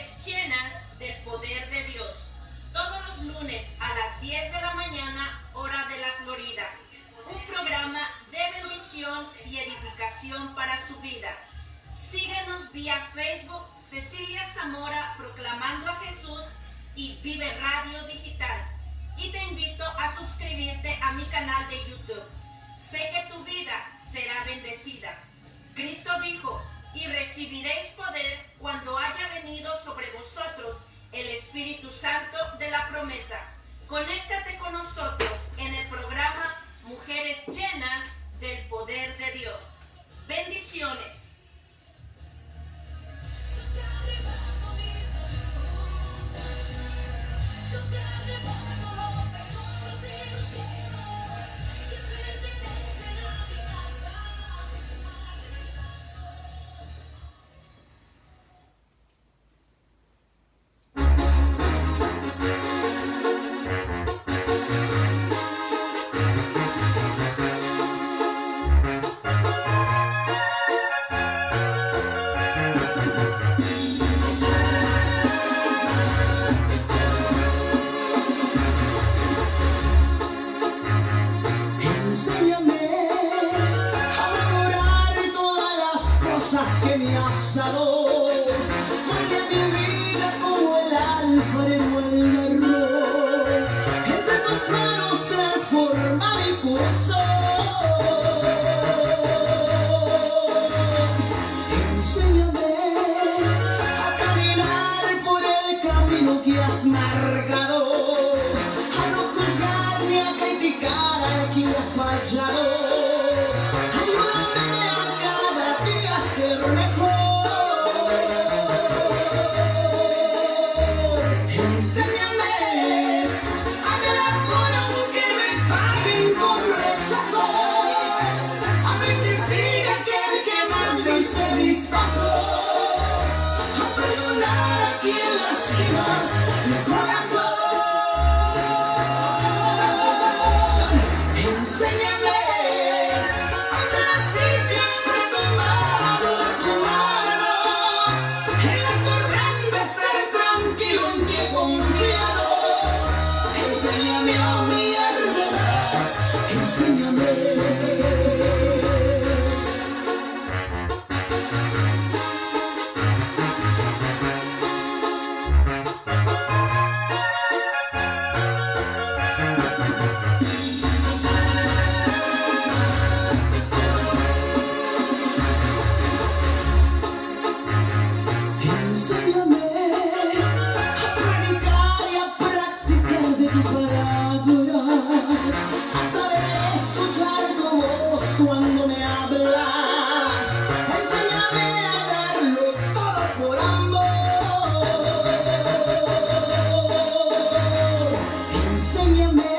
Mujeres llenas del poder de Dios. Todos los lunes a las 10 de la mañana, hora de la Florida. Un programa de bendición y edificación para su vida. Síguenos vía Facebook, Cecilia Zamora Proclamando a Jesús y Vive Radio Digital. Y te invito a suscribirte a mi canal de YouTube. Sé que tu vida será bendecida. Cristo dijo: y recibiréis poder cuando haya venido sobre vosotros el Espíritu Santo de la promesa. Conéctate con nosotros en el programa Mujeres llenas del poder de Dios. Bendiciones. Que me has dado, molde mi vida como el alfarero el barro, entre tus manos transforma mi corazón. Enséñame a caminar por el camino que has marcado, a no juzgar ni a criticar al que ha fallado. Ser mejor. Enséñame a ver amor aunque me paguen con rechazos, a bendecir a aquel que maldice mis pasos, a perdonar a quien lastima mi corazón. Enséñame cuando me hablas, enséñame a darlo todo por amor. Enséñame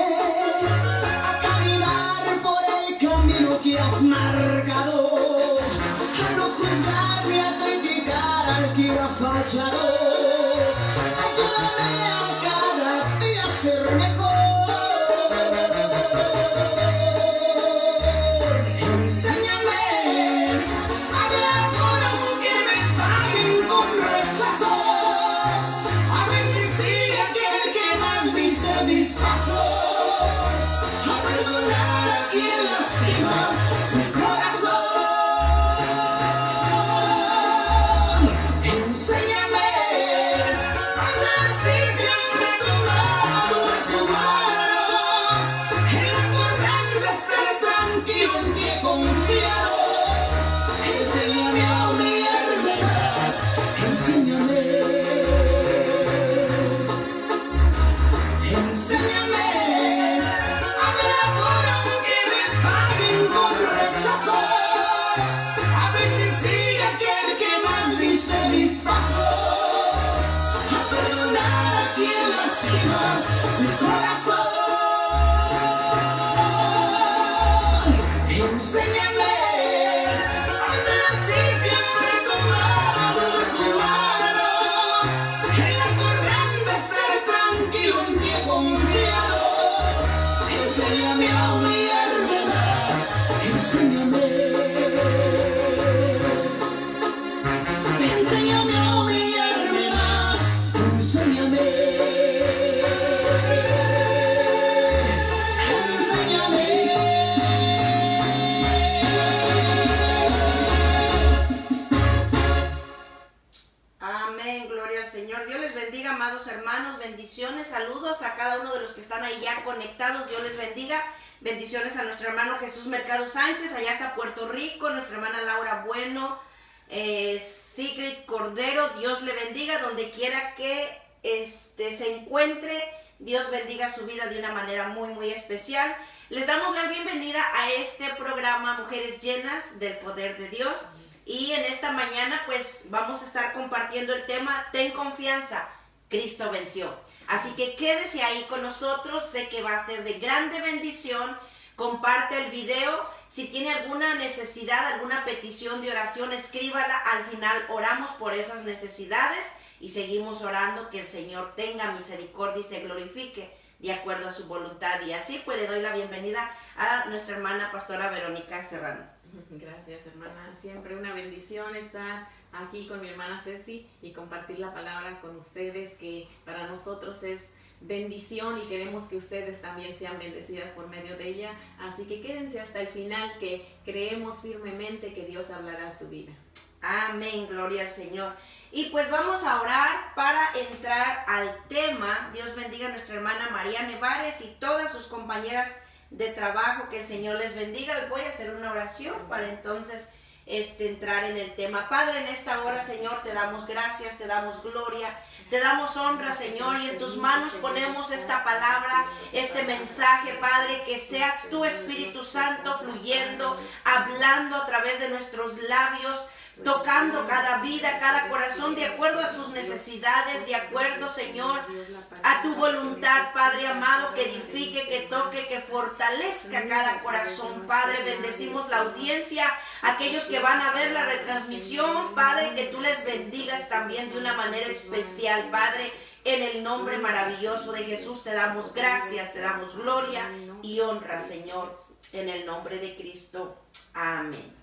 a caminar por el camino que has marcado, a no juzgar ni a criticar al que ha fallado. Ayúdame a cada día a ser mejor. Mis pasos, a perdonar a quien lastima mi corazón. Enséñame a andar así siempre tomado de tu mano, en la corriente estar tranquilo, en ti he confiado. Enséñame a humillarme más, enséñame. Enséñame a ver amor aunque me paguen con rechazos, a bendecir a aquel que maldice mis pasos, a perdonar a quien lastima mi corazón. Enséñame a andar así siempre tomado de tu mano, en la corriente estar tranquilo, en ti he confiado. Enséñame a humillarme más, enséñame. Enséñame a humillarme más, Señor. Dios les bendiga, amados hermanos. Bendiciones, saludos a cada uno de los que están ahí ya conectados. Dios les bendiga. Bendiciones a nuestro hermano Jesús Mercado Sánchez, allá hasta Puerto Rico. Nuestra hermana Laura Bueno, Sigrid Cordero. Dios le bendiga donde quiera que se encuentre. Dios bendiga su vida de una manera muy, muy especial. Les damos la bienvenida a este programa Mujeres Llenas del Poder de Dios. Y en esta mañana pues vamos a estar compartiendo el tema Ten confianza, Cristo venció. Así que quédese ahí con nosotros, sé que va a ser de grande bendición. Comparte el video, si tiene alguna necesidad, alguna petición de oración, escríbala. Al final oramos por esas necesidades y seguimos orando que el Señor tenga misericordia y se glorifique de acuerdo a su voluntad. Y así pues le doy la bienvenida a nuestra hermana pastora Verónica Serrano. Gracias, hermana. Siempre una bendición estar aquí con mi hermana Ceci y compartir la palabra con ustedes, que para nosotros es bendición y queremos que ustedes también sean bendecidas por medio de ella. Así que quédense hasta el final, que creemos firmemente que Dios hablará a su vida. Amén, gloria al Señor. Y pues vamos a orar para entrar al tema. Dios bendiga a nuestra hermana María Nevares y todas sus compañeras de trabajo, que el Señor les bendiga. Hoy voy a hacer una oración para entonces entrar en el tema. Padre, en esta hora, Señor, te damos gracias, te damos gloria, te damos honra, Señor, y en tus manos ponemos esta palabra, este mensaje, Padre, que seas tu Espíritu Santo fluyendo, hablando a través de nuestros labios, tocando cada vida, cada corazón, de acuerdo a sus necesidades, de acuerdo, Señor, a tu voluntad, Padre amado, que edifique, que toque, que fortalezca cada corazón. Padre, bendecimos la audiencia, aquellos que van a ver la retransmisión, Padre, que tú les bendigas también de una manera especial, Padre. En el nombre maravilloso de Jesús te damos gracias, te damos gloria y honra, Señor, en el nombre de Cristo. Amén.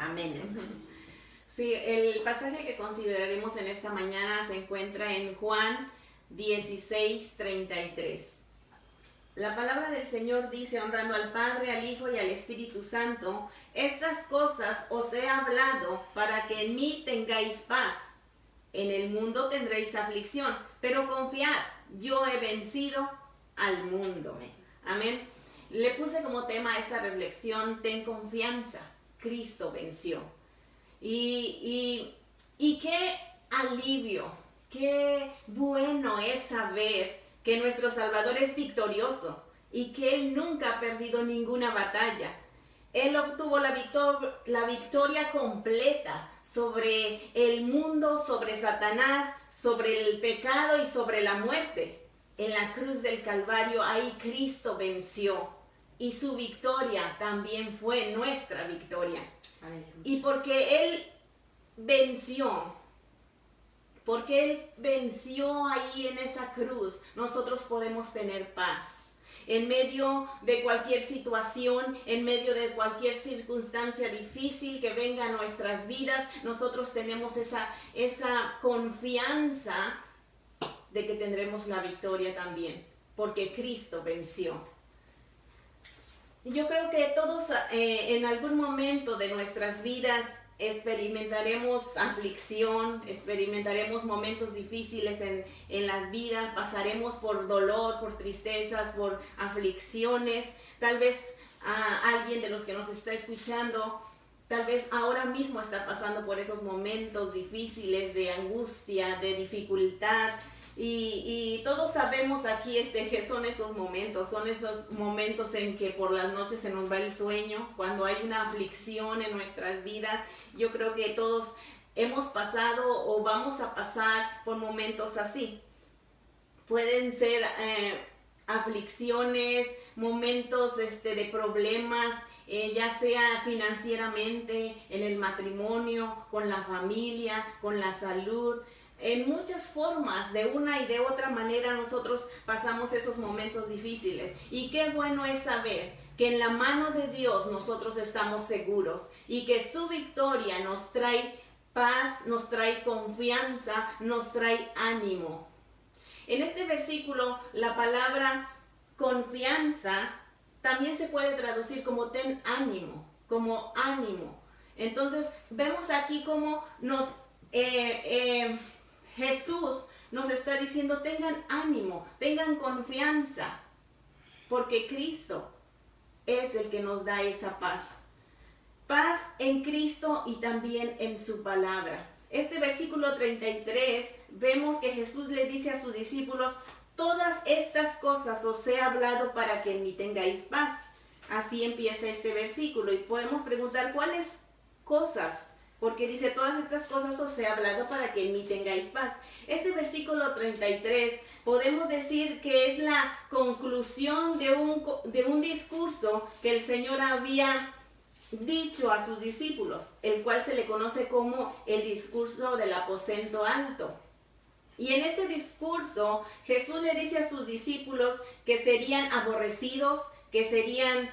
Amén. Sí, el pasaje que consideraremos en esta mañana se encuentra en Juan 16:33. La palabra del Señor dice, honrando al Padre, al Hijo y al Espíritu Santo, estas cosas os he hablado para que en mí tengáis paz. En el mundo tendréis aflicción, pero confiad, yo he vencido al mundo. Amén. Le puse como tema a esta reflexión, ten confianza, Cristo venció. Y qué alivio, qué bueno es saber que nuestro Salvador es victorioso y que Él nunca ha perdido ninguna batalla. Él obtuvo la victoria completa sobre el mundo, sobre Satanás, sobre el pecado y sobre la muerte. En la cruz del Calvario, ahí Cristo venció. Y su victoria también fue nuestra victoria. Y porque Él venció ahí en esa cruz, nosotros podemos tener paz. En medio de cualquier situación, en medio de cualquier circunstancia difícil que venga a nuestras vidas, nosotros tenemos esa confianza de que tendremos la victoria también, porque Cristo venció. Yo creo que todos en algún momento de nuestras vidas experimentaremos aflicción, experimentaremos momentos difíciles en la vida, pasaremos por dolor, por tristezas, por aflicciones. Tal vez alguien de los que nos está escuchando, tal vez ahora mismo está pasando por esos momentos difíciles de angustia, de dificultad. Y todos sabemos aquí que son esos momentos en que por las noches se nos va el sueño, cuando hay una aflicción en nuestras vidas. Yo creo que todos hemos pasado o vamos a pasar por momentos así. Pueden ser aflicciones, momentos de problemas, ya sea financieramente, en el matrimonio, con la familia, con la salud. En muchas formas, de una y de otra manera, nosotros pasamos esos momentos difíciles. Y qué bueno es saber que en la mano de Dios nosotros estamos seguros y que su victoria nos trae paz, nos trae confianza, nos trae ánimo. En este versículo, la palabra confianza también se puede traducir como ten ánimo, como ánimo. Entonces, vemos aquí cómo nos Jesús nos está diciendo, tengan ánimo, tengan confianza, porque Cristo es el que nos da esa paz. Paz en Cristo y también en su palabra. Este versículo 33, vemos que Jesús le dice a sus discípulos, todas estas cosas os he hablado para que en mí tengáis paz. Así empieza este versículo y podemos preguntar, ¿cuáles cosas? Porque dice, todas estas cosas os he hablado para que en mí tengáis paz. Este versículo 33 podemos decir que es la conclusión de un discurso que el Señor había dicho a sus discípulos, el cual se le conoce como el discurso del aposento alto. Y en este discurso Jesús le dice a sus discípulos que serían aborrecidos, que serían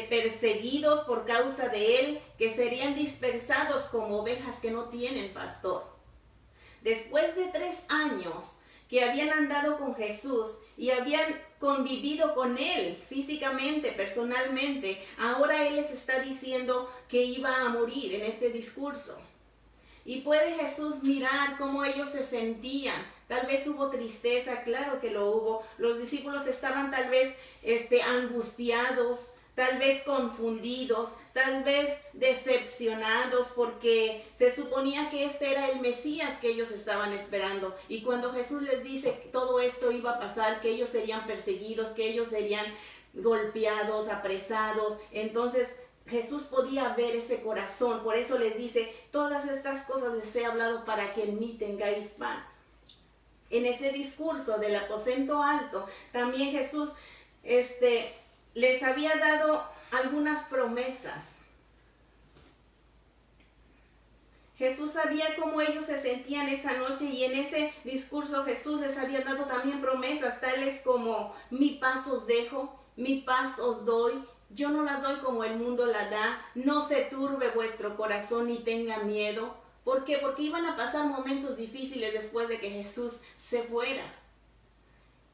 perseguidos por causa de él, que serían dispersados como ovejas que no tienen pastor. Después de 3 años que habían andado con Jesús y habían convivido con él físicamente, personalmente, ahora él les está diciendo que iba a morir en este discurso. Y puede Jesús mirar cómo ellos se sentían. Tal vez hubo tristeza, claro que lo hubo. Los discípulos estaban tal vez angustiados, tal vez confundidos, tal vez decepcionados, porque se suponía que este era el Mesías que ellos estaban esperando. Y cuando Jesús les dice que todo esto iba a pasar, que ellos serían perseguidos, que ellos serían golpeados, apresados, entonces Jesús podía ver ese corazón. Por eso les dice, todas estas cosas les he hablado para que en mí tengáis paz. En ese discurso del aposento alto, también Jesús les había dado algunas promesas. Jesús sabía cómo ellos se sentían esa noche y en ese discurso Jesús les había dado también promesas tales como mi paz os dejo, mi paz os doy. Yo no la doy como el mundo la da. No se turbe vuestro corazón ni tenga miedo. ¿Por qué? Porque iban a pasar momentos difíciles después de que Jesús se fuera.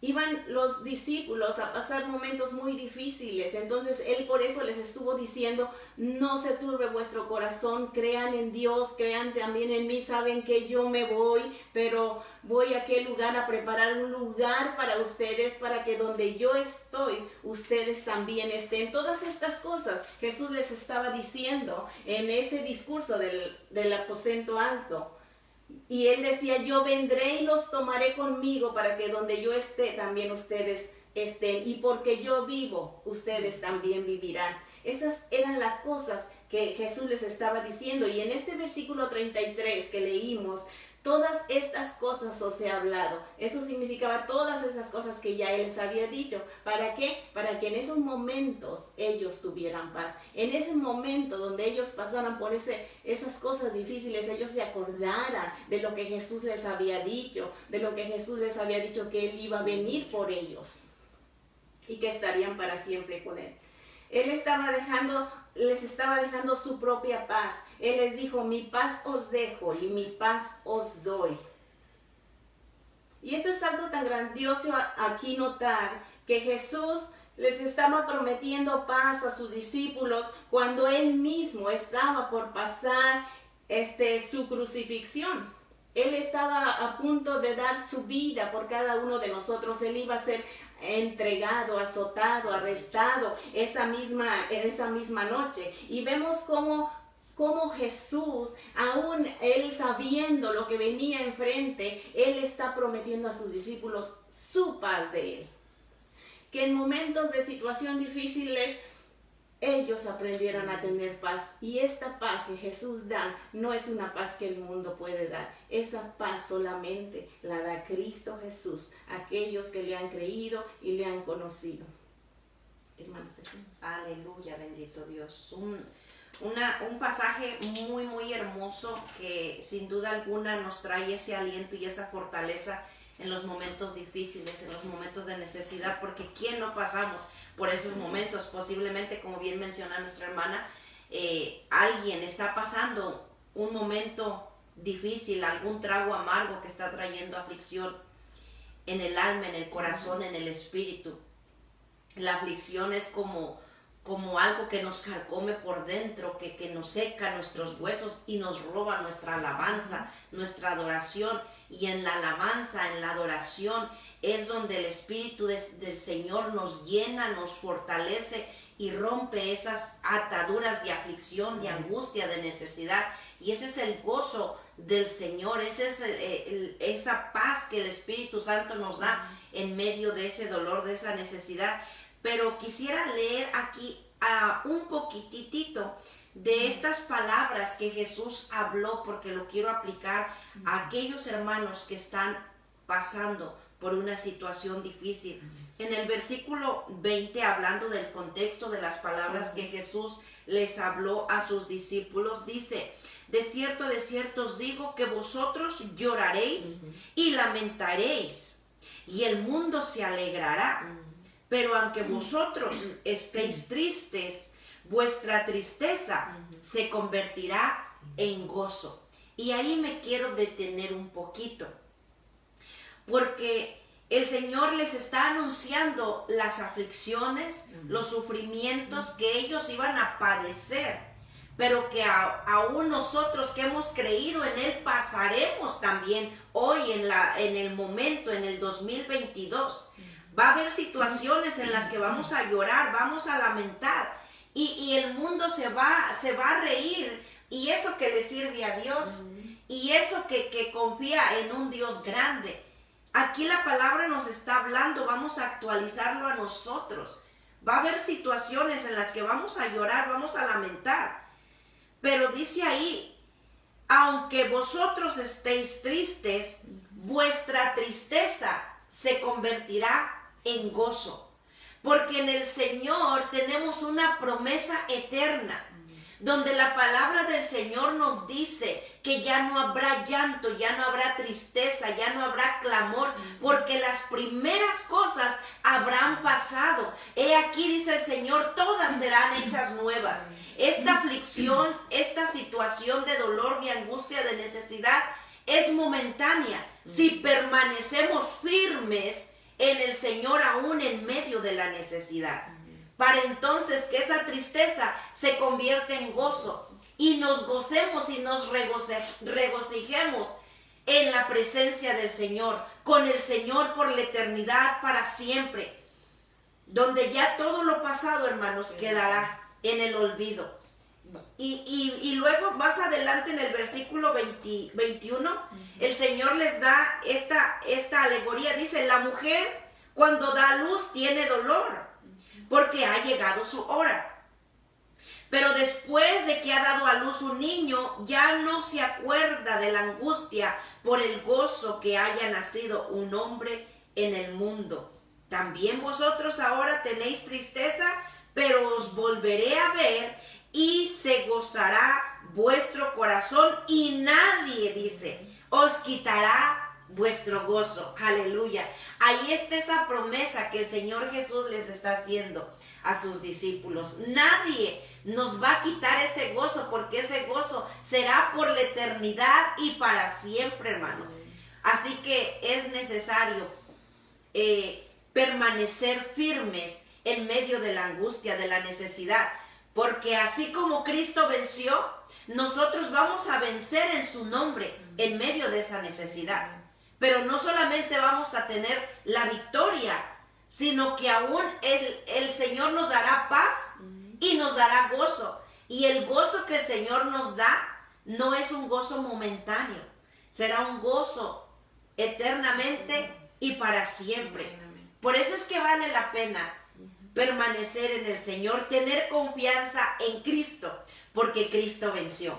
Iban los discípulos a pasar momentos muy difíciles. Entonces Él por eso les estuvo diciendo, no se turbe vuestro corazón, crean en Dios, crean también en mí. Saben que yo me voy, pero voy a aquel lugar a preparar un lugar para ustedes, para que donde yo estoy, ustedes también estén. Todas estas cosas Jesús les estaba diciendo en ese discurso del aposento alto. Y él decía, yo vendré y los tomaré conmigo para que donde yo esté también ustedes estén. Y porque yo vivo, ustedes también vivirán. Esas eran las cosas que Jesús les estaba diciendo. Y en este versículo 33 que leímos, todas estas cosas os he hablado. Eso significaba todas esas cosas que ya Él les había dicho. ¿Para qué? Para que en esos momentos ellos tuvieran paz. En ese momento donde ellos pasaran por esas cosas difíciles, ellos se acordaran de lo que Jesús les había dicho, de lo que Jesús les había dicho, que Él iba a venir por ellos y que estarían para siempre con Él. Él les estaba dejando su propia paz. Él les dijo, mi paz os dejo y mi paz os doy. Y esto es algo tan grandioso aquí notar, que Jesús les estaba prometiendo paz a sus discípulos cuando Él mismo estaba por pasar su crucifixión. Él estaba a punto de dar su vida por cada uno de nosotros. Él iba a ser entregado, azotado, arrestado en esa misma noche. Y vemos cómo Jesús, aún Él sabiendo lo que venía enfrente, Él está prometiendo a sus discípulos su paz de Él. Que en momentos de situación difíciles, ellos aprendieron a tener paz. Y esta paz que Jesús da no es una paz que el mundo puede dar. Esa paz solamente la da Cristo Jesús a aquellos que le han creído y le han conocido. Hermanos, aleluya, bendito Dios. Un pasaje muy, muy hermoso que sin duda alguna nos trae ese aliento y esa fortaleza en los momentos difíciles, en los momentos de necesidad, porque ¿quién no pasamos por esos momentos? Posiblemente, como bien menciona nuestra hermana, alguien está pasando un momento difícil, algún trago amargo que está trayendo aflicción en el alma, en el corazón, en el espíritu. La aflicción es como algo que nos carcome por dentro, que nos seca nuestros huesos y nos roba nuestra alabanza, nuestra adoración. y en la alabanza, en la adoración, es donde el Espíritu del Señor nos llena, nos fortalece y rompe esas ataduras de aflicción, de angustia, de necesidad. Y ese es el gozo del Señor, ese es esa paz que el Espíritu Santo nos da en medio de ese dolor, de esa necesidad. Pero quisiera leer aquí un poquitito de estas palabras que Jesús habló, porque lo quiero aplicar a aquellos hermanos que están pasando por una situación difícil. En el versículo 20, hablando del contexto de las palabras que Jesús les habló a sus discípulos, dice: de cierto os digo que vosotros lloraréis y lamentaréis, y el mundo se alegrará. Pero aunque vosotros estéis tristes, vuestra tristeza se convertirá en gozo. Y ahí me quiero detener un poquito, porque el Señor les está anunciando las aflicciones, los sufrimientos que ellos iban a padecer, pero que aún nosotros que hemos creído en Él pasaremos también hoy en el momento, en el 2022. Va a haber situaciones en las que vamos a llorar, vamos a lamentar, y el mundo se va a reír, y eso que le sirve a Dios, y eso que confía en un Dios grande. Aquí la palabra nos está hablando, vamos a actualizarlo a nosotros. Va a haber situaciones en las que vamos a llorar, vamos a lamentar, pero dice ahí: aunque vosotros estéis tristes, vuestra tristeza se convertirá en gozo, porque en el Señor tenemos una promesa eterna, donde la palabra del Señor nos dice que ya no habrá llanto, ya no habrá tristeza, ya no habrá clamor, porque las primeras cosas habrán pasado. He aquí, dice el Señor, todas serán hechas nuevas. Esta aflicción, esta situación de dolor, de angustia, de necesidad, es momentánea si permanecemos firmes en el Señor aún en medio de la necesidad, para entonces que esa tristeza se convierta en gozo y nos gocemos y nos regocijemos en la presencia del Señor, con el Señor por la eternidad, para siempre, donde ya todo lo pasado, hermanos, quedará en el olvido. Y luego más adelante en el versículo 21, el Señor les da esta alegoría. Dice: la mujer cuando da a luz tiene dolor, porque ha llegado su hora. Pero después de que ha dado a luz un niño, ya no se acuerda de la angustia por el gozo que haya nacido un hombre en el mundo. También vosotros ahora tenéis tristeza, pero os volveré a ver y se gozará vuestro corazón, y nadie, dice, os quitará vuestro gozo. Aleluya. Ahí está esa promesa que el Señor Jesús les está haciendo a sus discípulos. Nadie nos va a quitar ese gozo, porque ese gozo será por la eternidad y para siempre, hermanos. Así que es necesario permanecer firmes en medio de la angustia, de la necesidad, porque así como Cristo venció, nosotros vamos a vencer en su nombre en medio de esa necesidad. Pero no solamente vamos a tener la victoria, sino que aún el Señor nos dará paz y nos dará gozo. Y el gozo que el Señor nos da no es un gozo momentáneo, será un gozo eternamente y para siempre. Por eso es que vale la pena permanecer en el Señor, tener confianza en Cristo, porque Cristo venció.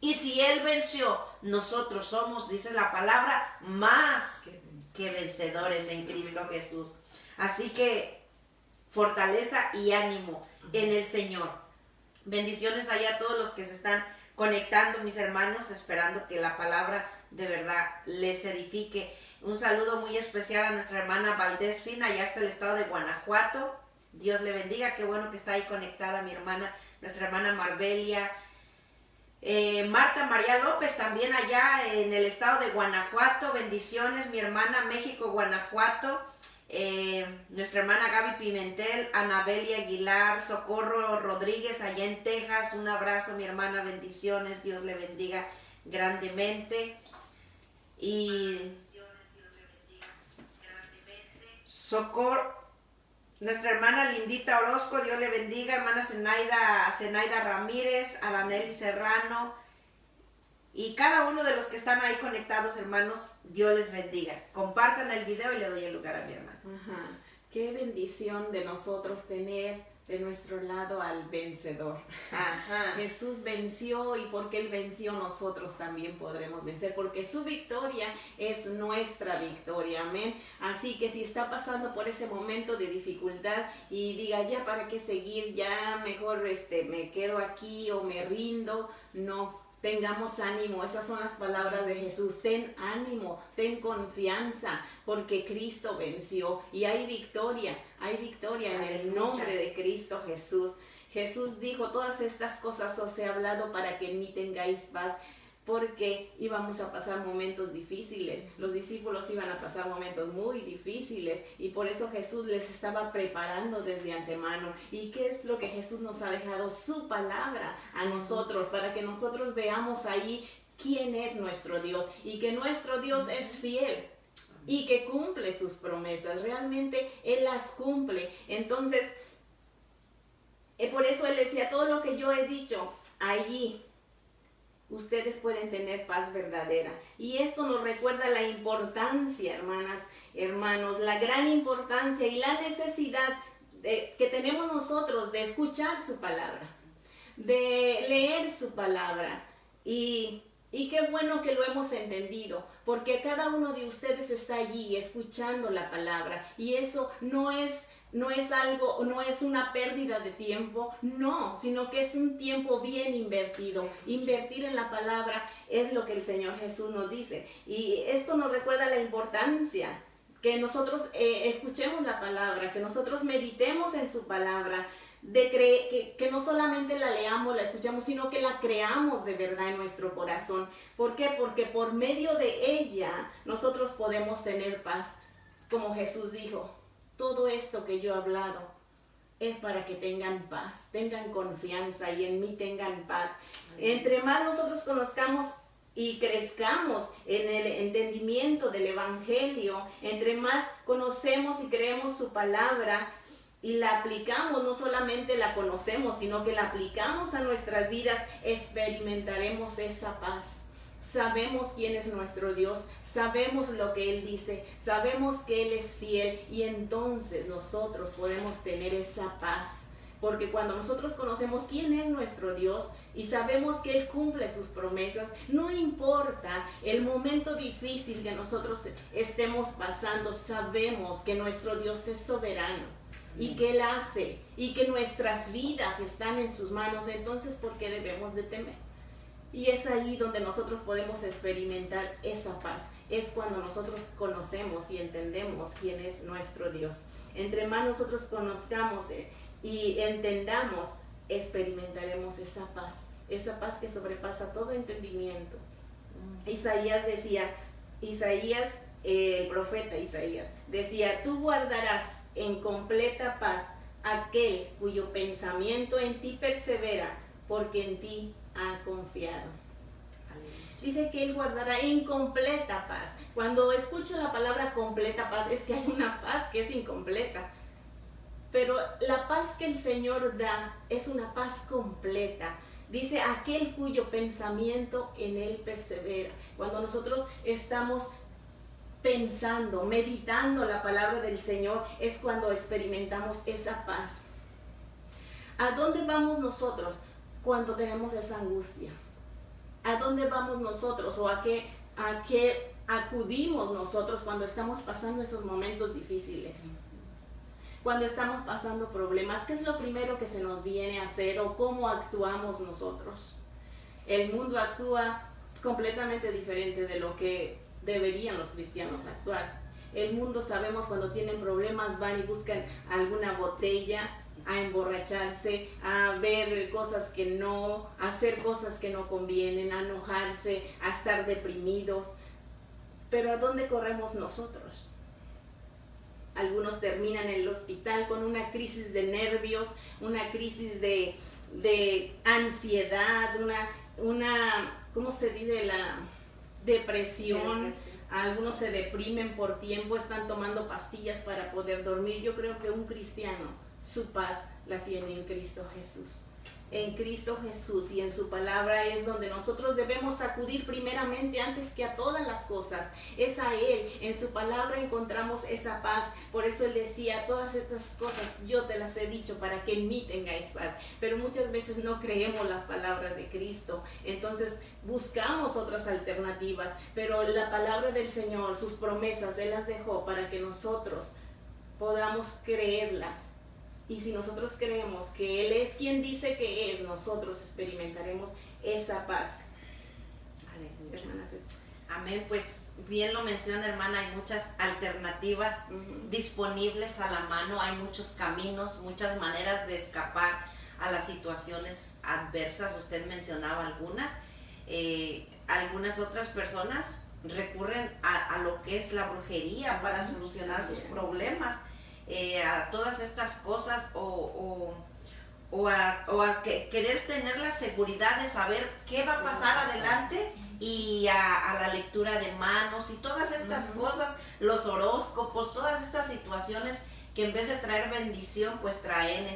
Y si Él venció, nosotros somos, dice la palabra, más que vencedores en Cristo Jesús. Así que fortaleza y ánimo en el Señor. Bendiciones allá a todos los que se están conectando, mis hermanos, esperando que la palabra de verdad les edifique. Un saludo muy especial a nuestra hermana Valdés Fina, allá hasta el estado de Guanajuato. Dios le bendiga, qué bueno que está ahí conectada mi hermana, nuestra hermana Marbelia. Marta María López también allá en el estado de Guanajuato. Bendiciones, mi hermana, México, Guanajuato. Nuestra hermana Gaby Pimentel, Anabelia Aguilar, Socorro Rodríguez allá en Texas. Un abrazo, mi hermana, bendiciones, Dios le bendiga grandemente. Y Socorro, nuestra hermana Lindita Orozco, Dios le bendiga. Hermana Zenaida Ramírez, Alaneli Serrano y cada uno de los que están ahí conectados, hermanos, Dios les bendiga. Compartan el video y le doy el lugar a mi hermana. Ajá. Qué bendición de nosotros tener de nuestro lado al vencedor. Ajá. Jesús venció, y porque Él venció, nosotros también podremos vencer, porque su victoria es nuestra victoria, amén. Así que si está pasando por ese momento de dificultad y diga, ya para qué seguir, ya mejor me quedo aquí o me rindo, no. Tengamos ánimo, esas son las palabras de Jesús. Ten ánimo, ten confianza, porque Cristo venció y hay victoria en el nombre de Cristo Jesús. Jesús dijo, todas estas cosas os he hablado para que en mí tengáis paz, porque íbamos a pasar momentos difíciles. Los discípulos iban a pasar momentos muy difíciles y por eso Jesús les estaba preparando desde antemano. ¿Y qué es lo que Jesús nos ha dejado? Su palabra a nosotros, para que nosotros veamos ahí quién es nuestro Dios y que nuestro Dios es fiel y que cumple sus promesas. Realmente Él las cumple. Entonces, por eso Él decía, todo lo que yo he dicho allí, ustedes pueden tener paz verdadera. Y esto nos recuerda la importancia, hermanos, la gran importancia y la necesidad que tenemos nosotros de escuchar su palabra, de leer su palabra. Y qué bueno que lo hemos entendido, porque cada uno de ustedes está allí escuchando la palabra. Y eso no es algo, no es una pérdida de tiempo, no, sino que es un tiempo bien invertido. Invertir en la palabra es lo que el Señor Jesús nos dice. Y esto nos recuerda la importancia que nosotros escuchemos la palabra, que nosotros meditemos en su palabra, que no solamente la leamos, la escuchamos, sino que la creamos de verdad en nuestro corazón. ¿Por qué? Porque por medio de ella nosotros podemos tener paz. Como Jesús dijo, todo esto que yo he hablado es para que tengan paz, tengan confianza y en mí tengan paz. Entre más nosotros conozcamos y crezcamos en el entendimiento del Evangelio, entre más conocemos y creemos su palabra y la aplicamos, no solamente la conocemos, sino que la aplicamos a nuestras vidas, experimentaremos esa paz. Sabemos quién es nuestro Dios, sabemos lo que Él dice, sabemos que Él es fiel y entonces nosotros podemos tener esa paz. Porque cuando nosotros conocemos quién es nuestro Dios y sabemos que Él cumple sus promesas, no importa el momento difícil que nosotros estemos pasando, sabemos que nuestro Dios es soberano y que Él hace y que nuestras vidas están en sus manos. Entonces, ¿por qué debemos de temer? Y es ahí donde nosotros podemos experimentar esa paz. Es cuando nosotros conocemos y entendemos quién es nuestro Dios. Entre más nosotros conozcamos y entendamos, experimentaremos esa paz que sobrepasa todo entendimiento. Isaías decía, el profeta Isaías decía, tú guardarás en completa paz aquel cuyo pensamiento en ti persevera, porque en ti ha confiado. Dice que Él guardará en completa paz. Cuando escucho la palabra completa paz, es que hay una paz que es incompleta. Pero la paz que el Señor da es una paz completa. Dice, aquel cuyo pensamiento en Él persevera. Cuando nosotros estamos pensando, meditando la palabra del Señor, es cuando experimentamos esa paz. ¿A dónde vamos nosotros cuando tenemos esa angustia? ¿A dónde vamos nosotros o a qué acudimos nosotros cuando estamos pasando esos momentos difíciles? Cuando estamos pasando problemas, ¿qué es lo primero que se nos viene a hacer o cómo actuamos nosotros? El mundo actúa completamente diferente de lo que deberían los cristianos actuar. El mundo, sabemos, cuando tienen problemas van y buscan alguna botella a emborracharse, a ver cosas que no, a hacer cosas que no convienen, a enojarse, a estar deprimidos. Pero ¿a dónde corremos nosotros? Algunos terminan en el hospital con una crisis de nervios, una crisis de ansiedad, una ¿cómo se dice? depresión, algunos se deprimen por tiempo, están tomando pastillas para poder dormir. Yo creo que un cristiano, su paz la tiene en Cristo Jesús. En Cristo Jesús y en su palabra es donde nosotros debemos acudir primeramente antes que a todas las cosas. Es a Él, en su palabra encontramos esa paz. Por eso Él decía, todas estas cosas yo te las he dicho para que en mí tengáis paz. Pero muchas veces no creemos las palabras de Cristo, entonces buscamos otras alternativas. Pero la palabra del Señor, sus promesas, Él las dejó para que nosotros podamos creerlas. Y si nosotros creemos que Él es quien dice que es, nosotros experimentaremos esa paz. Hermanas, amén, pues bien lo menciona, hermana, hay muchas alternativas disponibles a la mano, hay muchos caminos, muchas maneras de escapar a las situaciones adversas. Usted mencionaba algunas. Algunas otras personas recurren a lo que es la brujería para solucionar sus problemas. A todas estas cosas o a querer tener la seguridad de saber qué va a pasar adelante, y a la lectura de manos y todas estas cosas, los horóscopos, todas estas situaciones que en vez de traer bendición pues traen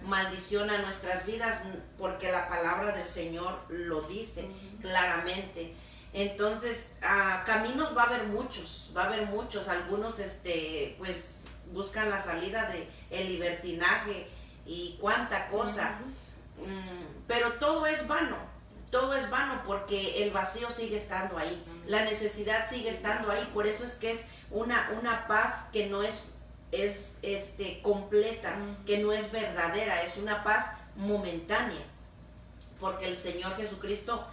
maldición a nuestras vidas, porque la palabra del Señor lo dice claramente. Entonces caminos va a haber muchos, algunos pues buscan la salida de el libertinaje y cuánta cosa, pero todo es vano porque el vacío sigue estando ahí, la necesidad sigue estando ahí. Por eso es que es una paz que no es completa, que no es verdadera, es una paz momentánea, porque el Señor Jesucristo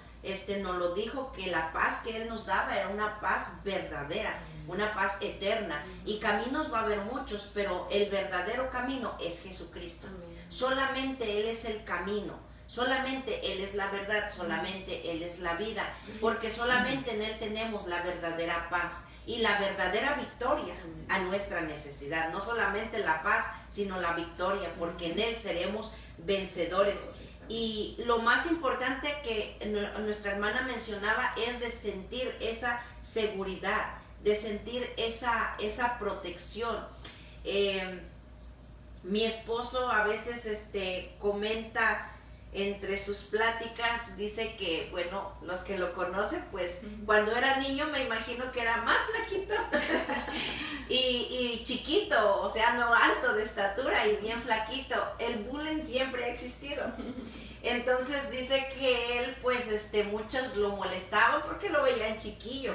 nos lo dijo, que la paz que Él nos daba era una paz verdadera, una paz eterna. Y caminos va a haber muchos, pero el verdadero camino es Jesucristo. Solamente Él es el camino, solamente Él es la verdad, solamente Él es la vida, porque solamente en Él tenemos la verdadera paz y la verdadera victoria a nuestra necesidad. No solamente la paz, sino la victoria, porque en Él seremos vencedores. Y lo más importante que nuestra hermana mencionaba es de sentir esa seguridad, de sentir esa protección. Mi esposo a veces comenta entre sus pláticas, dice que, bueno, los que lo conocen, pues cuando era niño me imagino que era más flaquito y chiquito, o sea, no alto de estatura y bien flaquito. El bullying siempre ha existido. Entonces dice que él, pues, muchos lo molestaban porque lo veían chiquillo,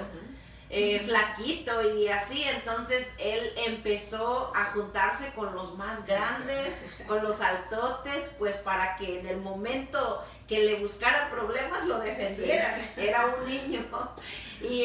flaquito y así. Entonces él empezó a juntarse con los más grandes, con los altotes, pues para que en el momento que le buscaran problemas lo defendieran. Era un niño. Y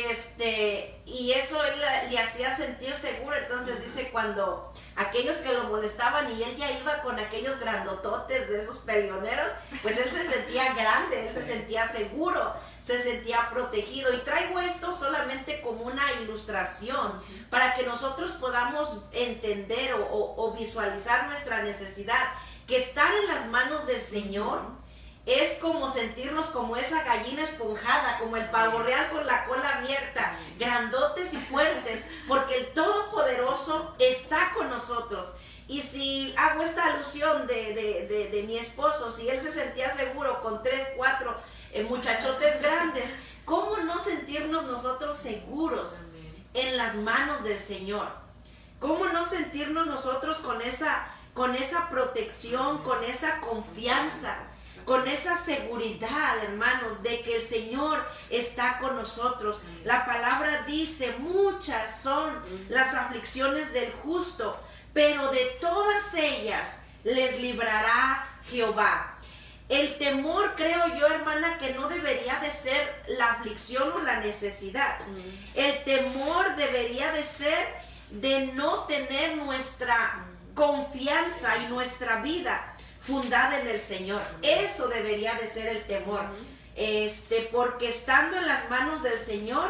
eso él le hacía sentir seguro. Entonces dice, cuando aquellos que lo molestaban y él ya iba con aquellos grandototes de esos peleoneros, pues él se sentía grande, él se sentía seguro, se sentía protegido. Y traigo esto solamente como una ilustración para que nosotros podamos entender o visualizar nuestra necesidad, que estar en las manos del Señor es como sentirnos como esa gallina esponjada, como el pavo real con la cola abierta, grandotes y fuertes, porque el Todopoderoso está con nosotros. Y si hago esta alusión de mi esposo, si él se sentía seguro con 3, 4 muchachotes grandes, ¿cómo no sentirnos nosotros seguros en las manos del Señor? ¿Cómo no sentirnos nosotros con esa protección, con esa confianza, con esa seguridad, hermanos, de que el Señor está con nosotros? La palabra dice, muchas son las aflicciones del justo, pero de todas ellas les librará Jehová. El temor, creo yo, hermana, que no debería de ser la aflicción o la necesidad. El temor debería de ser de no tener nuestra confianza y nuestra vida fundada en el Señor. Eso debería de ser el temor. Porque estando en las manos del Señor,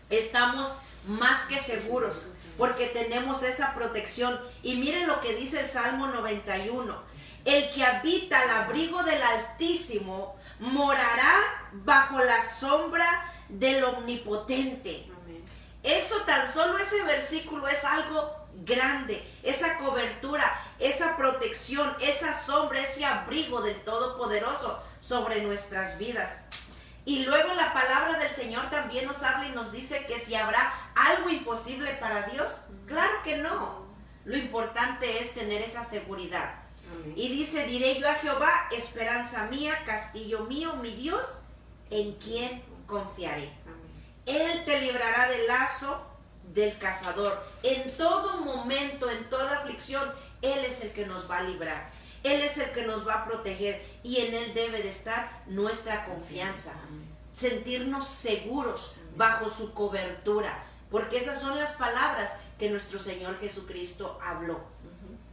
estamos más que seguros, porque tenemos esa protección. Y miren lo que dice el Salmo 91. El que habita al abrigo del Altísimo morará bajo la sombra del Omnipotente. Amén. Eso, tan solo ese versículo es algo grande, esa cobertura, esa protección, esa sombra, ese abrigo del Todopoderoso sobre nuestras vidas. Y luego la palabra del Señor también nos habla y nos dice que si habrá algo imposible para Dios, claro que no. Lo importante es tener esa seguridad. Amén. Y dice, diré yo a Jehová, esperanza mía, castillo mío, mi Dios, en quien confiaré. Amén. Él te librará del lazo del cazador. En todo momento, en toda aflicción, Él es el que nos va a librar. Él es el que nos va a proteger y en Él debe de estar nuestra confianza. Amén. Sentirnos seguros bajo su cobertura, porque esas son las palabras que nuestro Señor Jesucristo habló.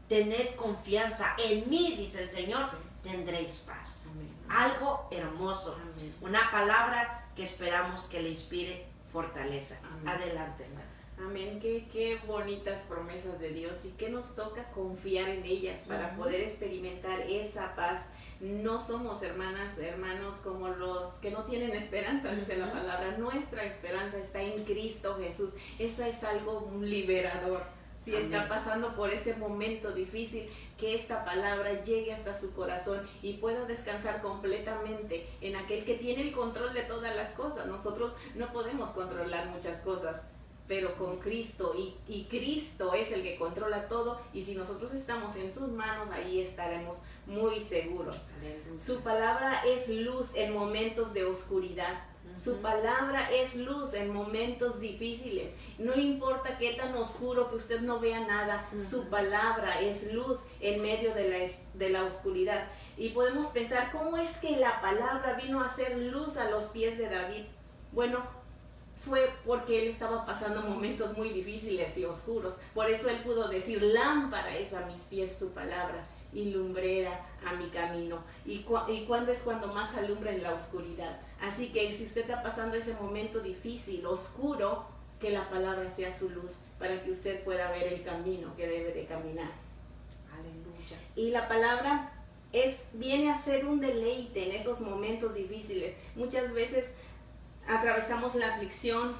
Tened confianza en mí, dice el Señor, tendréis paz. Amén. Algo hermoso, Amén. una palabra que esperamos que le inspire fortaleza. Amén. Adelante, hermano. Amén, qué bonitas promesas de Dios y que nos toca confiar en ellas para poder experimentar esa paz. No somos hermanos como los que no tienen esperanza, dice la palabra. Nuestra esperanza está en Cristo Jesús. Esa es algo liberador. Si Amén. está pasando por ese momento difícil, que esta palabra llegue hasta su corazón y pueda descansar completamente en aquel que tiene el control de todas las cosas. Nosotros no podemos controlar muchas cosas, pero con Cristo, y Cristo es el que controla todo, y si nosotros estamos en sus manos, ahí estaremos muy seguros. Su palabra es luz en momentos de oscuridad. Su palabra es luz en momentos difíciles. No importa qué tan oscuro que usted no vea nada, su palabra es luz en medio de la oscuridad. Y podemos pensar, ¿cómo es que la palabra vino a ser luz a los pies de David? Bueno, fue porque él estaba pasando momentos muy difíciles y oscuros. Por eso él pudo decir, lámpara es a mis pies su palabra y lumbrera a mi camino. ¿Y cuándo es cuando más alumbra? En la oscuridad. Así que si usted está pasando ese momento difícil, oscuro, que la palabra sea su luz para que usted pueda ver el camino que debe de caminar. Aleluya. Y la palabra viene a ser un deleite en esos momentos difíciles. Muchas veces atravesamos la aflicción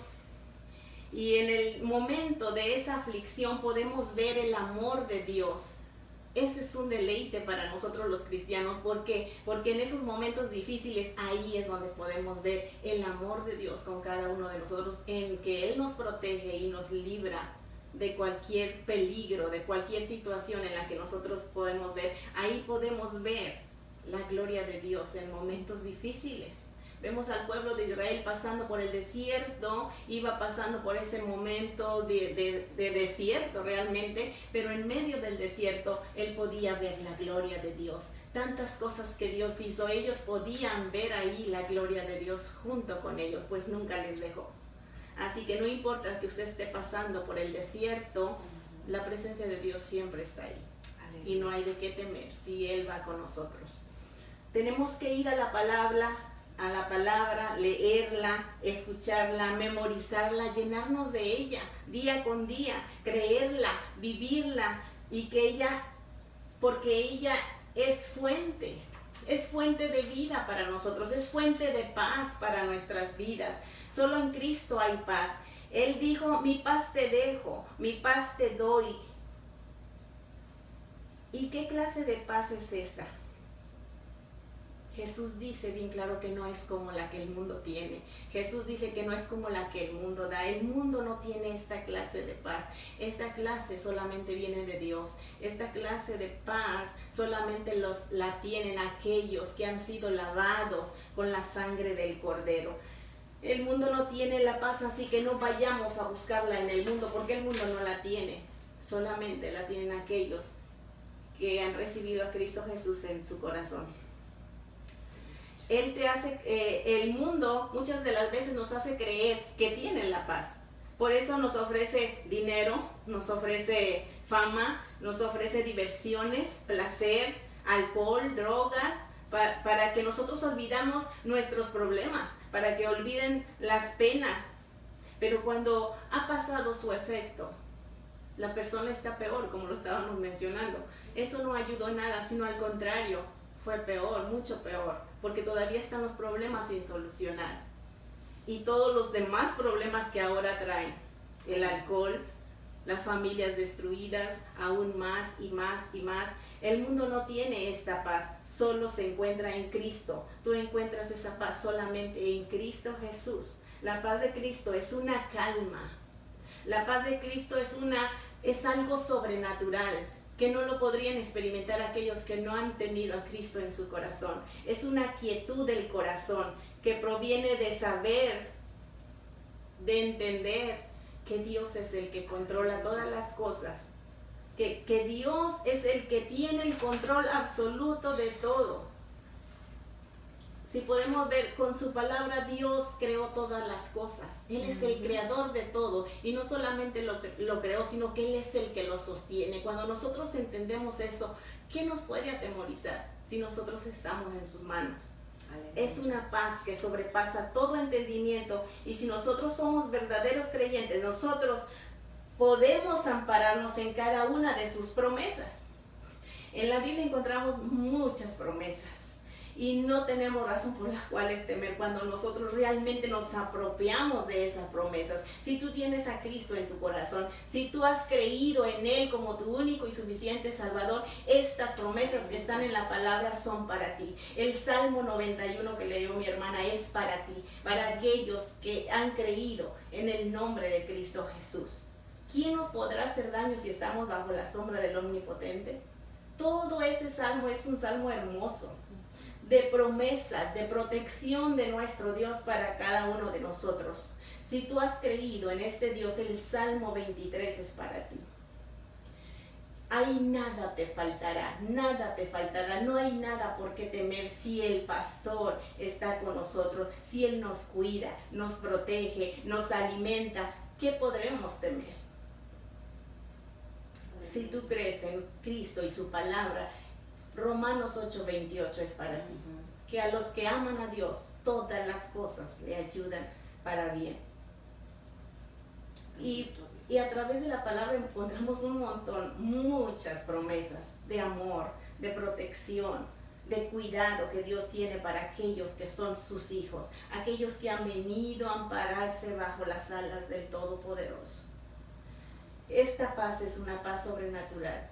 y en el momento de esa aflicción podemos ver el amor de Dios. Ese es un deleite para nosotros los cristianos. ¿Por qué? Porque en esos momentos difíciles ahí es donde podemos ver el amor de Dios con cada uno de nosotros, en que Él nos protege y nos libra de cualquier peligro, de cualquier situación en la que nosotros podemos ver. Ahí podemos ver la gloria de Dios en momentos difíciles. Vemos al pueblo de Israel pasando por el desierto, iba pasando por ese momento de desierto realmente, pero en medio del desierto él podía ver la gloria de Dios. Tantas cosas que Dios hizo, ellos podían ver ahí la gloria de Dios junto con ellos, pues nunca les dejó. Así que no importa que usted esté pasando por el desierto, la presencia de Dios siempre está ahí. Y no hay de qué temer si Él va con nosotros. Tenemos que ir a la palabra, leerla, escucharla, memorizarla, llenarnos de ella día con día, creerla, vivirla, y que porque ella es fuente de vida para nosotros, es fuente de paz para nuestras vidas. Solo en Cristo hay paz. Él dijo, mi paz te dejo, mi paz te doy. ¿Y qué clase de paz es esta? Jesús dice bien claro que no es como la que el mundo tiene. Jesús dice que no es como la que el mundo da. El mundo no tiene esta clase de paz. Esta clase solamente viene de Dios. Esta clase de paz solamente la tienen aquellos que han sido lavados con la sangre del Cordero. El mundo no tiene la paz, así que no vayamos a buscarla en el mundo, porque el mundo no la tiene. Solamente la tienen aquellos que han recibido a Cristo Jesús en su corazón. Él el mundo muchas de las veces nos hace creer que tienen la paz. Por eso nos ofrece dinero, nos ofrece fama, nos ofrece diversiones, placer, alcohol, drogas, para que nosotros olvidamos nuestros problemas, para que olviden las penas. Pero cuando ha pasado su efecto, la persona está peor, como lo estábamos mencionando. Eso no ayudó en nada, sino al contrario, fue peor, mucho peor, porque todavía están los problemas sin solucionar. y todos los demás problemas que ahora traen. El alcohol, las familias destruidas, aún más y más y más. El mundo no tiene esta paz, solo se encuentra en Cristo. Tú encuentras esa paz solamente en Cristo Jesús. La paz de Cristo es una calma. La paz de Cristo es algo sobrenatural que no lo podrían experimentar aquellos que no han tenido a Cristo en su corazón. Es una quietud del corazón que proviene de saber, de entender que Dios es el que controla todas las cosas, que Dios es el que tiene el control absoluto de todo. Si podemos ver, con su palabra Dios creó todas las cosas. Él es el creador de todo, y no solamente lo creó, sino que Él es el que lo sostiene. Cuando nosotros entendemos eso, ¿qué nos puede atemorizar si nosotros estamos en sus manos? Es una paz que sobrepasa todo entendimiento, y si nosotros somos verdaderos creyentes, nosotros podemos ampararnos en cada una de sus promesas. En la Biblia encontramos muchas promesas y no tenemos razón por las cuales temer cuando nosotros realmente nos apropiamos de esas promesas. Si tú tienes a Cristo en tu corazón, si tú has creído en Él como tu único y suficiente Salvador, estas promesas que están en la palabra son para ti. El Salmo 91 que leyó mi hermana es para ti, para aquellos que han creído en el nombre de Cristo Jesús. ¿Quién nos podrá hacer daño si estamos bajo la sombra del Omnipotente? Todo ese salmo es un salmo hermoso, de promesas, de protección de nuestro Dios para cada uno de nosotros. Si tú has creído en este Dios, el Salmo 23 es para ti. Ahí nada te faltará, no hay nada por qué temer si el pastor está con nosotros, si Él nos cuida, nos protege, nos alimenta. ¿Qué podremos temer? Si tú crees en Cristo y su palabra, Romanos 8:28 es para ti. Que a los que aman a Dios, todas las cosas le ayudan para bien. Y a través de la palabra encontramos un montón, muchas promesas de amor, de protección, de cuidado que Dios tiene para aquellos que son sus hijos, aquellos que han venido a ampararse bajo las alas del Todopoderoso. Esta paz es una paz sobrenatural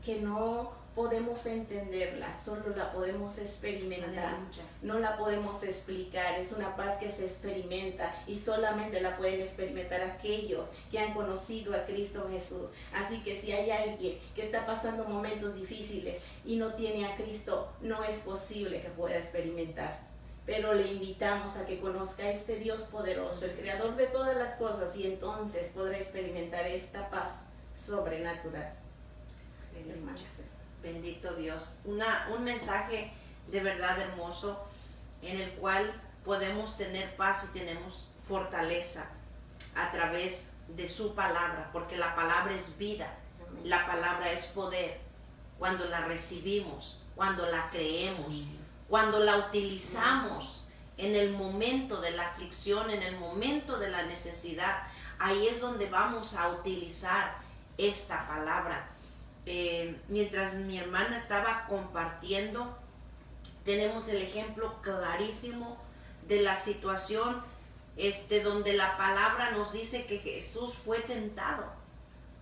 que no podemos entenderla, solo la podemos experimentar, no la podemos explicar. Es una paz que se experimenta y solamente la pueden experimentar aquellos que han conocido a Cristo Jesús. Así que si hay alguien que está pasando momentos difíciles y no tiene a Cristo, no es posible que pueda experimentar. Pero le invitamos a que conozca a este Dios poderoso, el creador de todas las cosas, y entonces podrá experimentar esta paz sobrenatural. Bendito Dios. Un mensaje de verdad hermoso en el cual podemos tener paz y tenemos fortaleza a través de su palabra, porque la palabra es vida, la palabra es poder. Cuando la recibimos, cuando la creemos, cuando la utilizamos en el momento de la aflicción, en el momento de la necesidad, ahí es donde vamos a utilizar esta palabra. Mientras mi hermana estaba compartiendo, tenemos el ejemplo clarísimo de la situación donde la palabra nos dice que Jesús fue tentado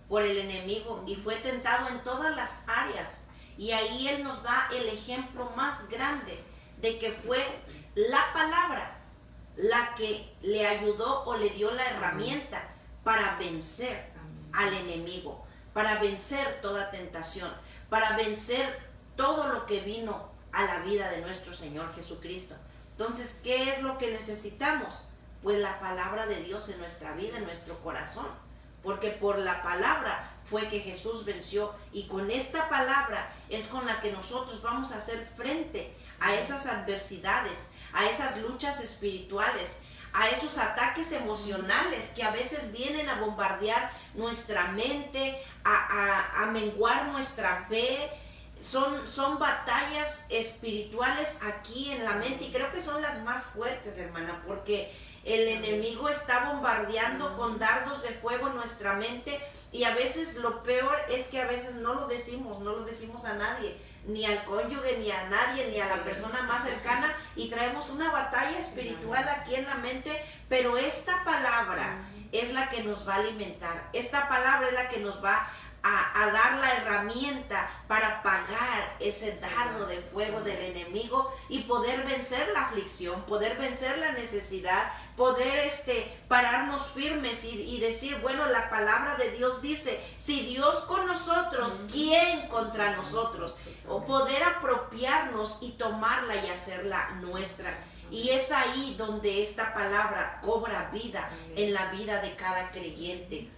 por el enemigo y fue tentado en todas las áreas, y ahí Él nos da el ejemplo más grande de que fue la palabra la que le ayudó o le dio la herramienta para vencer al enemigo, para vencer toda tentación, para vencer todo lo que vino a la vida de nuestro Señor Jesucristo. Entonces, ¿qué es lo que necesitamos? Pues la palabra de Dios en nuestra vida, en nuestro corazón, porque por la palabra fue que Jesús venció, y con esta palabra es con la que nosotros vamos a hacer frente a esas adversidades, a esas luchas espirituales, a esos ataques emocionales que a veces vienen a bombardear nuestra mente, a menguar nuestra fe. Son batallas espirituales aquí en la mente, y creo que son las más fuertes, hermana, porque El enemigo está bombardeando con dardos de fuego nuestra mente, y a veces lo peor es que a veces no lo decimos a nadie, ni al cónyuge, ni a nadie, ni a la persona más cercana, y traemos una batalla espiritual aquí en la mente, pero esta palabra es la que nos va a alimentar. Esta palabra es la que nos va a dar la herramienta para apagar ese dardo de fuego del enemigo y poder vencer la aflicción, poder vencer la necesidad, poder pararnos firmes y decir, bueno, la palabra de Dios dice, si Dios con nosotros, ¿quién contra nosotros? O poder apropiarnos y tomarla y hacerla nuestra. Y es ahí donde esta palabra cobra vida en la vida de cada creyente.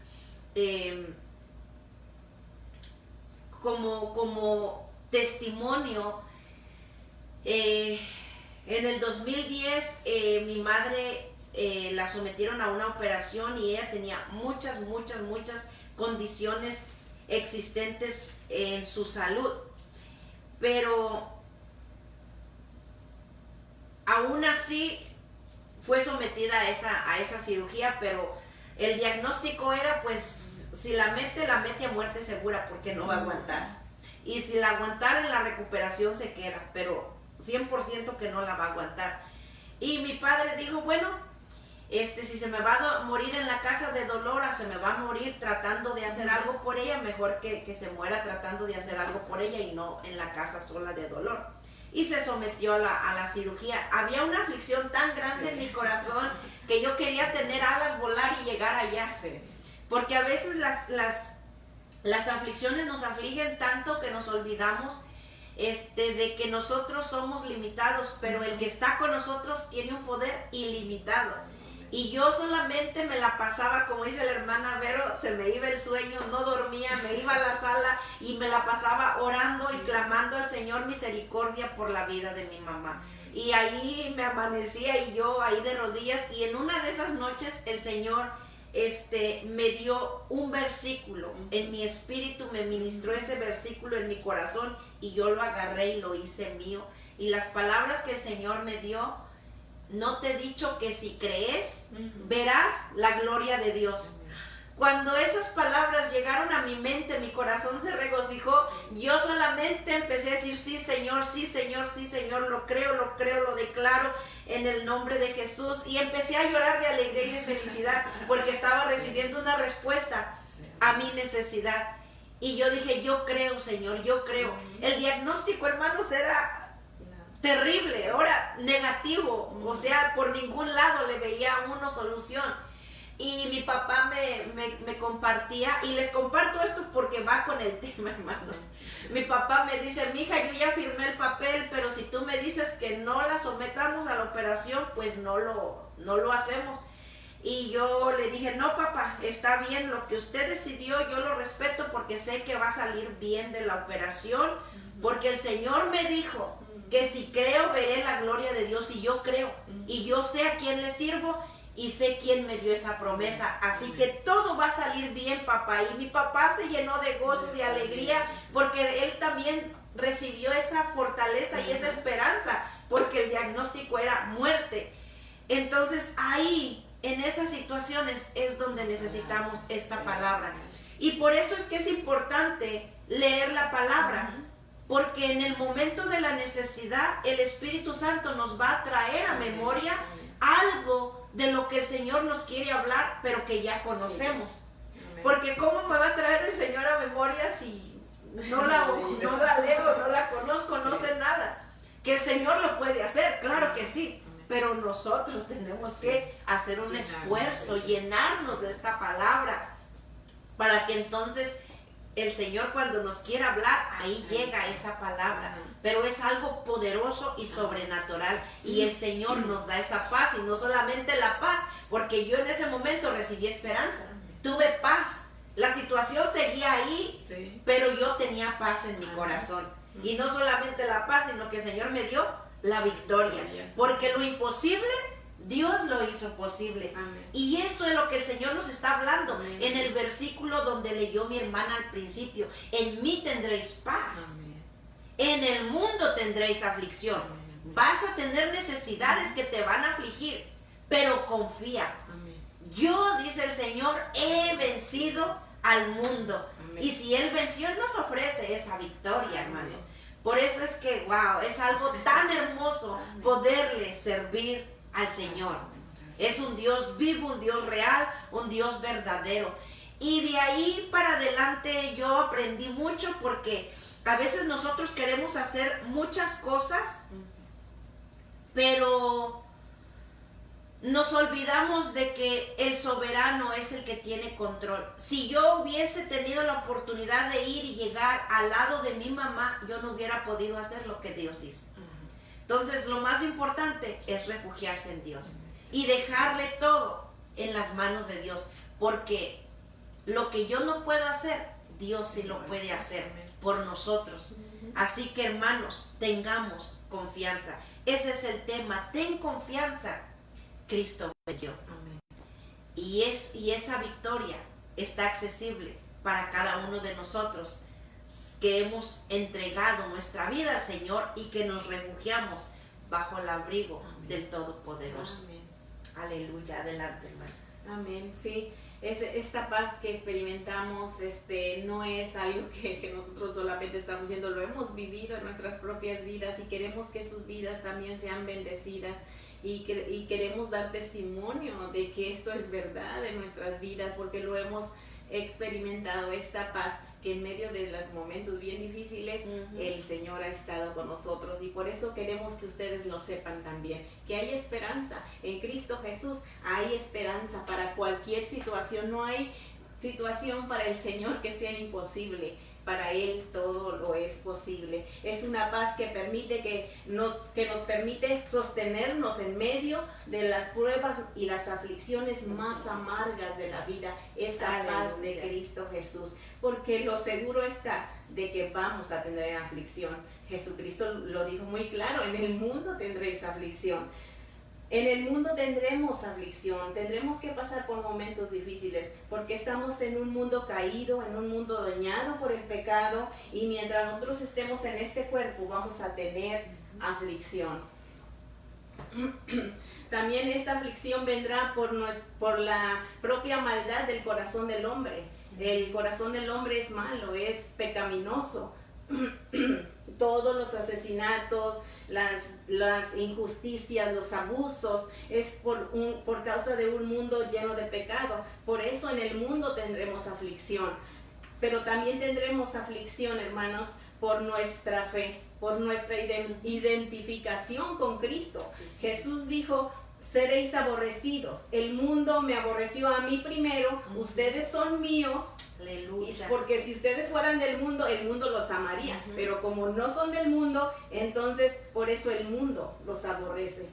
Como testimonio, en el 2010 mi madre la sometieron a una operación y ella tenía muchas condiciones existentes en su salud, pero aún así fue sometida a esa cirugía, pero el diagnóstico era, pues, si la mete a muerte segura, porque no va a aguantar. Y si la aguantara, en la recuperación se queda, pero 100% que no la va a aguantar. Y mi padre dijo, bueno, si se me va a morir en la casa de dolor, se me va a morir tratando de hacer algo por ella, mejor que se muera tratando de hacer algo por ella y no en la casa sola de dolor. Y se sometió a la cirugía. Había una aflicción tan grande en mi corazón que yo quería tener alas, volar y llegar allá. Porque a veces las aflicciones nos afligen tanto que nos olvidamos de que nosotros somos limitados, pero el que está con nosotros tiene un poder ilimitado. Y yo solamente me la pasaba, como dice la hermana Vero, se me iba el sueño, no dormía, me iba a la sala y me la pasaba orando y clamando al Señor misericordia por la vida de mi mamá. Y ahí me amanecía y yo ahí de rodillas, y en una de esas noches el Señor me dio un versículo en mi espíritu, me ministró ese versículo en mi corazón y yo lo agarré y lo hice mío. Y las palabras que el Señor me dio: no te he dicho que si crees, verás la gloria de Dios. Cuando esas palabras llegaron a mi mente, mi corazón se regocijó. Yo solamente empecé a decir, sí Señor, sí Señor, sí Señor, lo creo, lo declaro en el nombre de Jesús. Y empecé a llorar de alegría y de felicidad porque estaba recibiendo una respuesta a mi necesidad. Y yo dije, yo creo, Señor, yo creo. El diagnóstico, hermanos, era terrible, ahora negativo, o sea, por ningún lado le veía a uno solución. Y mi papá me compartía, y les comparto esto porque va con el tema, hermano. Mi papá me dice, mija, yo ya firmé el papel, pero si tú me dices que no la sometamos a la operación, pues no lo hacemos. Y yo le dije, no papá, está bien, lo que usted decidió yo lo respeto porque sé que va a salir bien de la operación, porque el Señor me dijo que si creo veré la gloria de Dios, y yo creo, y yo sé a quién le sirvo, y sé quién me dio esa promesa, así que todo va a salir bien, papá. Y mi papá se llenó de gozo, de alegría, porque él también recibió esa fortaleza y esa esperanza, porque el diagnóstico era muerte. Entonces ahí, en esas situaciones, es donde necesitamos esta palabra. Y por eso es que es importante leer la palabra, porque en el momento de la necesidad, el Espíritu Santo nos va a traer a memoria algo de lo que el Señor nos quiere hablar, pero que ya conocemos. Porque ¿cómo me va a traer el Señor a memoria si no la leo, no la conozco, no sé nada? Que el Señor lo puede hacer, claro que sí, pero nosotros tenemos que hacer un esfuerzo, llenarnos de esta palabra, para que entonces el Señor, cuando nos quiera hablar, ahí llega esa palabra. Pero es algo poderoso y sobrenatural, y el Señor nos da esa paz, y no solamente la paz, porque yo en ese momento recibí esperanza, tuve paz, la situación seguía ahí, pero yo tenía paz en mi corazón, y no solamente la paz, sino que el Señor me dio la victoria, porque lo imposible Dios lo hizo posible. Y eso es lo que el Señor nos está hablando en el versículo donde leyó mi hermana al principio: en mí tendréis paz. En el mundo tendréis aflicción. Vas a tener necesidades que te van a afligir, pero confía. Amén. Yo, dice el Señor, he vencido al mundo. Amén. Y si Él venció, Él nos ofrece esa victoria, hermanos. Por eso es que, wow, es algo tan hermoso poderle servir al Señor. Es un Dios vivo, un Dios real, un Dios verdadero. Y de ahí para adelante yo aprendí mucho, porque a veces nosotros queremos hacer muchas cosas, pero nos olvidamos de que el soberano es el que tiene control. Si yo hubiese tenido la oportunidad de ir y llegar al lado de mi mamá, yo no hubiera podido hacer lo que Dios hizo. Entonces, lo más importante es refugiarse en Dios y dejarle todo en las manos de Dios, porque lo que yo no puedo hacer, Dios sí lo puede hacer por nosotros. Así que, hermanos, tengamos confianza. Ese es el tema, ten confianza. Cristo venció. Amén. Y esa victoria está accesible para cada uno de nosotros que hemos entregado nuestra vida al Señor y que nos refugiamos bajo el abrigo Amén. del Todopoderoso. Amén. Aleluya, adelante, hermano. Amén, sí. Esta paz que experimentamos no es algo que nosotros solamente estamos viendo, lo hemos vivido en nuestras propias vidas y queremos que sus vidas también sean bendecidas. Y queremos dar testimonio de que esto es verdad en nuestras vidas, porque lo hemos experimentado, esta paz que en medio de los momentos bien difíciles el Señor ha estado con nosotros, y por eso queremos que ustedes lo sepan también, que hay esperanza en Cristo Jesús. Hay esperanza para cualquier situación, no hay situación para el Señor que sea imposible. Para Él todo lo es posible. Es una paz que permite que nos permite sostenernos en medio de las pruebas y las aflicciones más amargas de la vida. Esa paz de Cristo Jesús. Porque lo seguro está de que vamos a tener aflicción. Jesucristo lo dijo muy claro: en el mundo tendréis aflicción. En el mundo tendremos aflicción, tendremos que pasar por momentos difíciles, porque estamos en un mundo caído, en un mundo dañado por el pecado, y mientras nosotros estemos en este cuerpo vamos a tener aflicción. También esta aflicción vendrá por la propia maldad del corazón del hombre. El corazón del hombre es malo, es pecaminoso. Todos los asesinatos, las injusticias, los abusos, es por causa de un mundo lleno de pecado. Por eso en el mundo tendremos aflicción, pero también tendremos aflicción, hermanos, por nuestra fe, por nuestra identificación con Cristo. Sí. Jesús dijo: seréis aborrecidos. El mundo me aborreció a mí primero, ustedes son míos. Aleluya. Porque si ustedes fueran del mundo, el mundo los amaría. Pero como no son del mundo, entonces por eso el mundo los aborrece.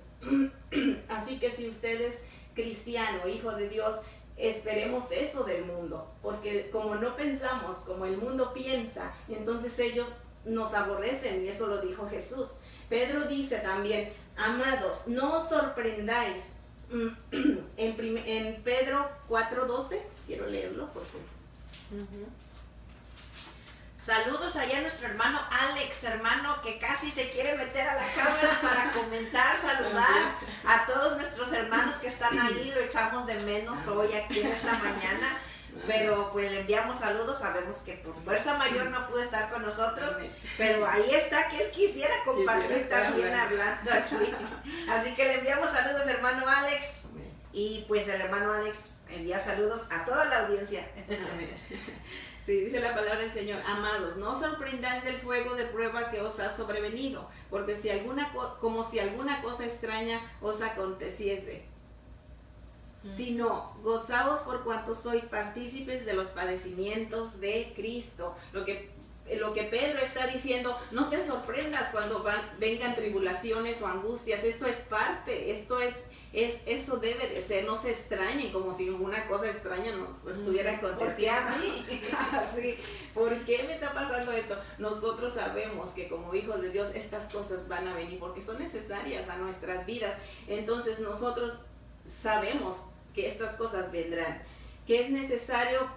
Así que si usted es cristiano, hijo de Dios, esperemos eso del mundo. Porque como no pensamos como el mundo piensa, entonces ellos nos aborrecen, y eso lo dijo Jesús. Pedro dice también: amados, no os sorprendáis. En Pedro 4:12, quiero leerlo porque... Saludos allá a nuestro hermano Alex, hermano, que casi se quiere meter a la cámara para comentar, saludar a todos nuestros hermanos que están ahí. Lo echamos de menos hoy aquí en esta mañana, pero pues le enviamos saludos. Sabemos que por fuerza mayor no pudo estar con nosotros, pero ahí está, que él quisiera compartir también hablando aquí. Así que le enviamos saludos, hermano Alex, y pues el hermano Alex envía saludos a toda la audiencia. Sí, dice la palabra del Señor: amados, no os sorprendáis del fuego de prueba que os ha sobrevenido, porque como si alguna cosa extraña os aconteciese, sino gozaos por cuanto sois partícipes de los padecimientos de Cristo. Lo que Pedro está diciendo: no te sorprendas cuando vengan tribulaciones o angustias. Esto es parte, eso debe de ser. No se extrañen como si una cosa extraña nos estuviera aconteciendo. ¿Por qué a mí? Sí, ¿por qué me está pasando esto? Nosotros sabemos que como hijos de Dios estas cosas van a venir porque son necesarias a nuestras vidas. Entonces nosotros sabemos que estas cosas vendrán, que es necesario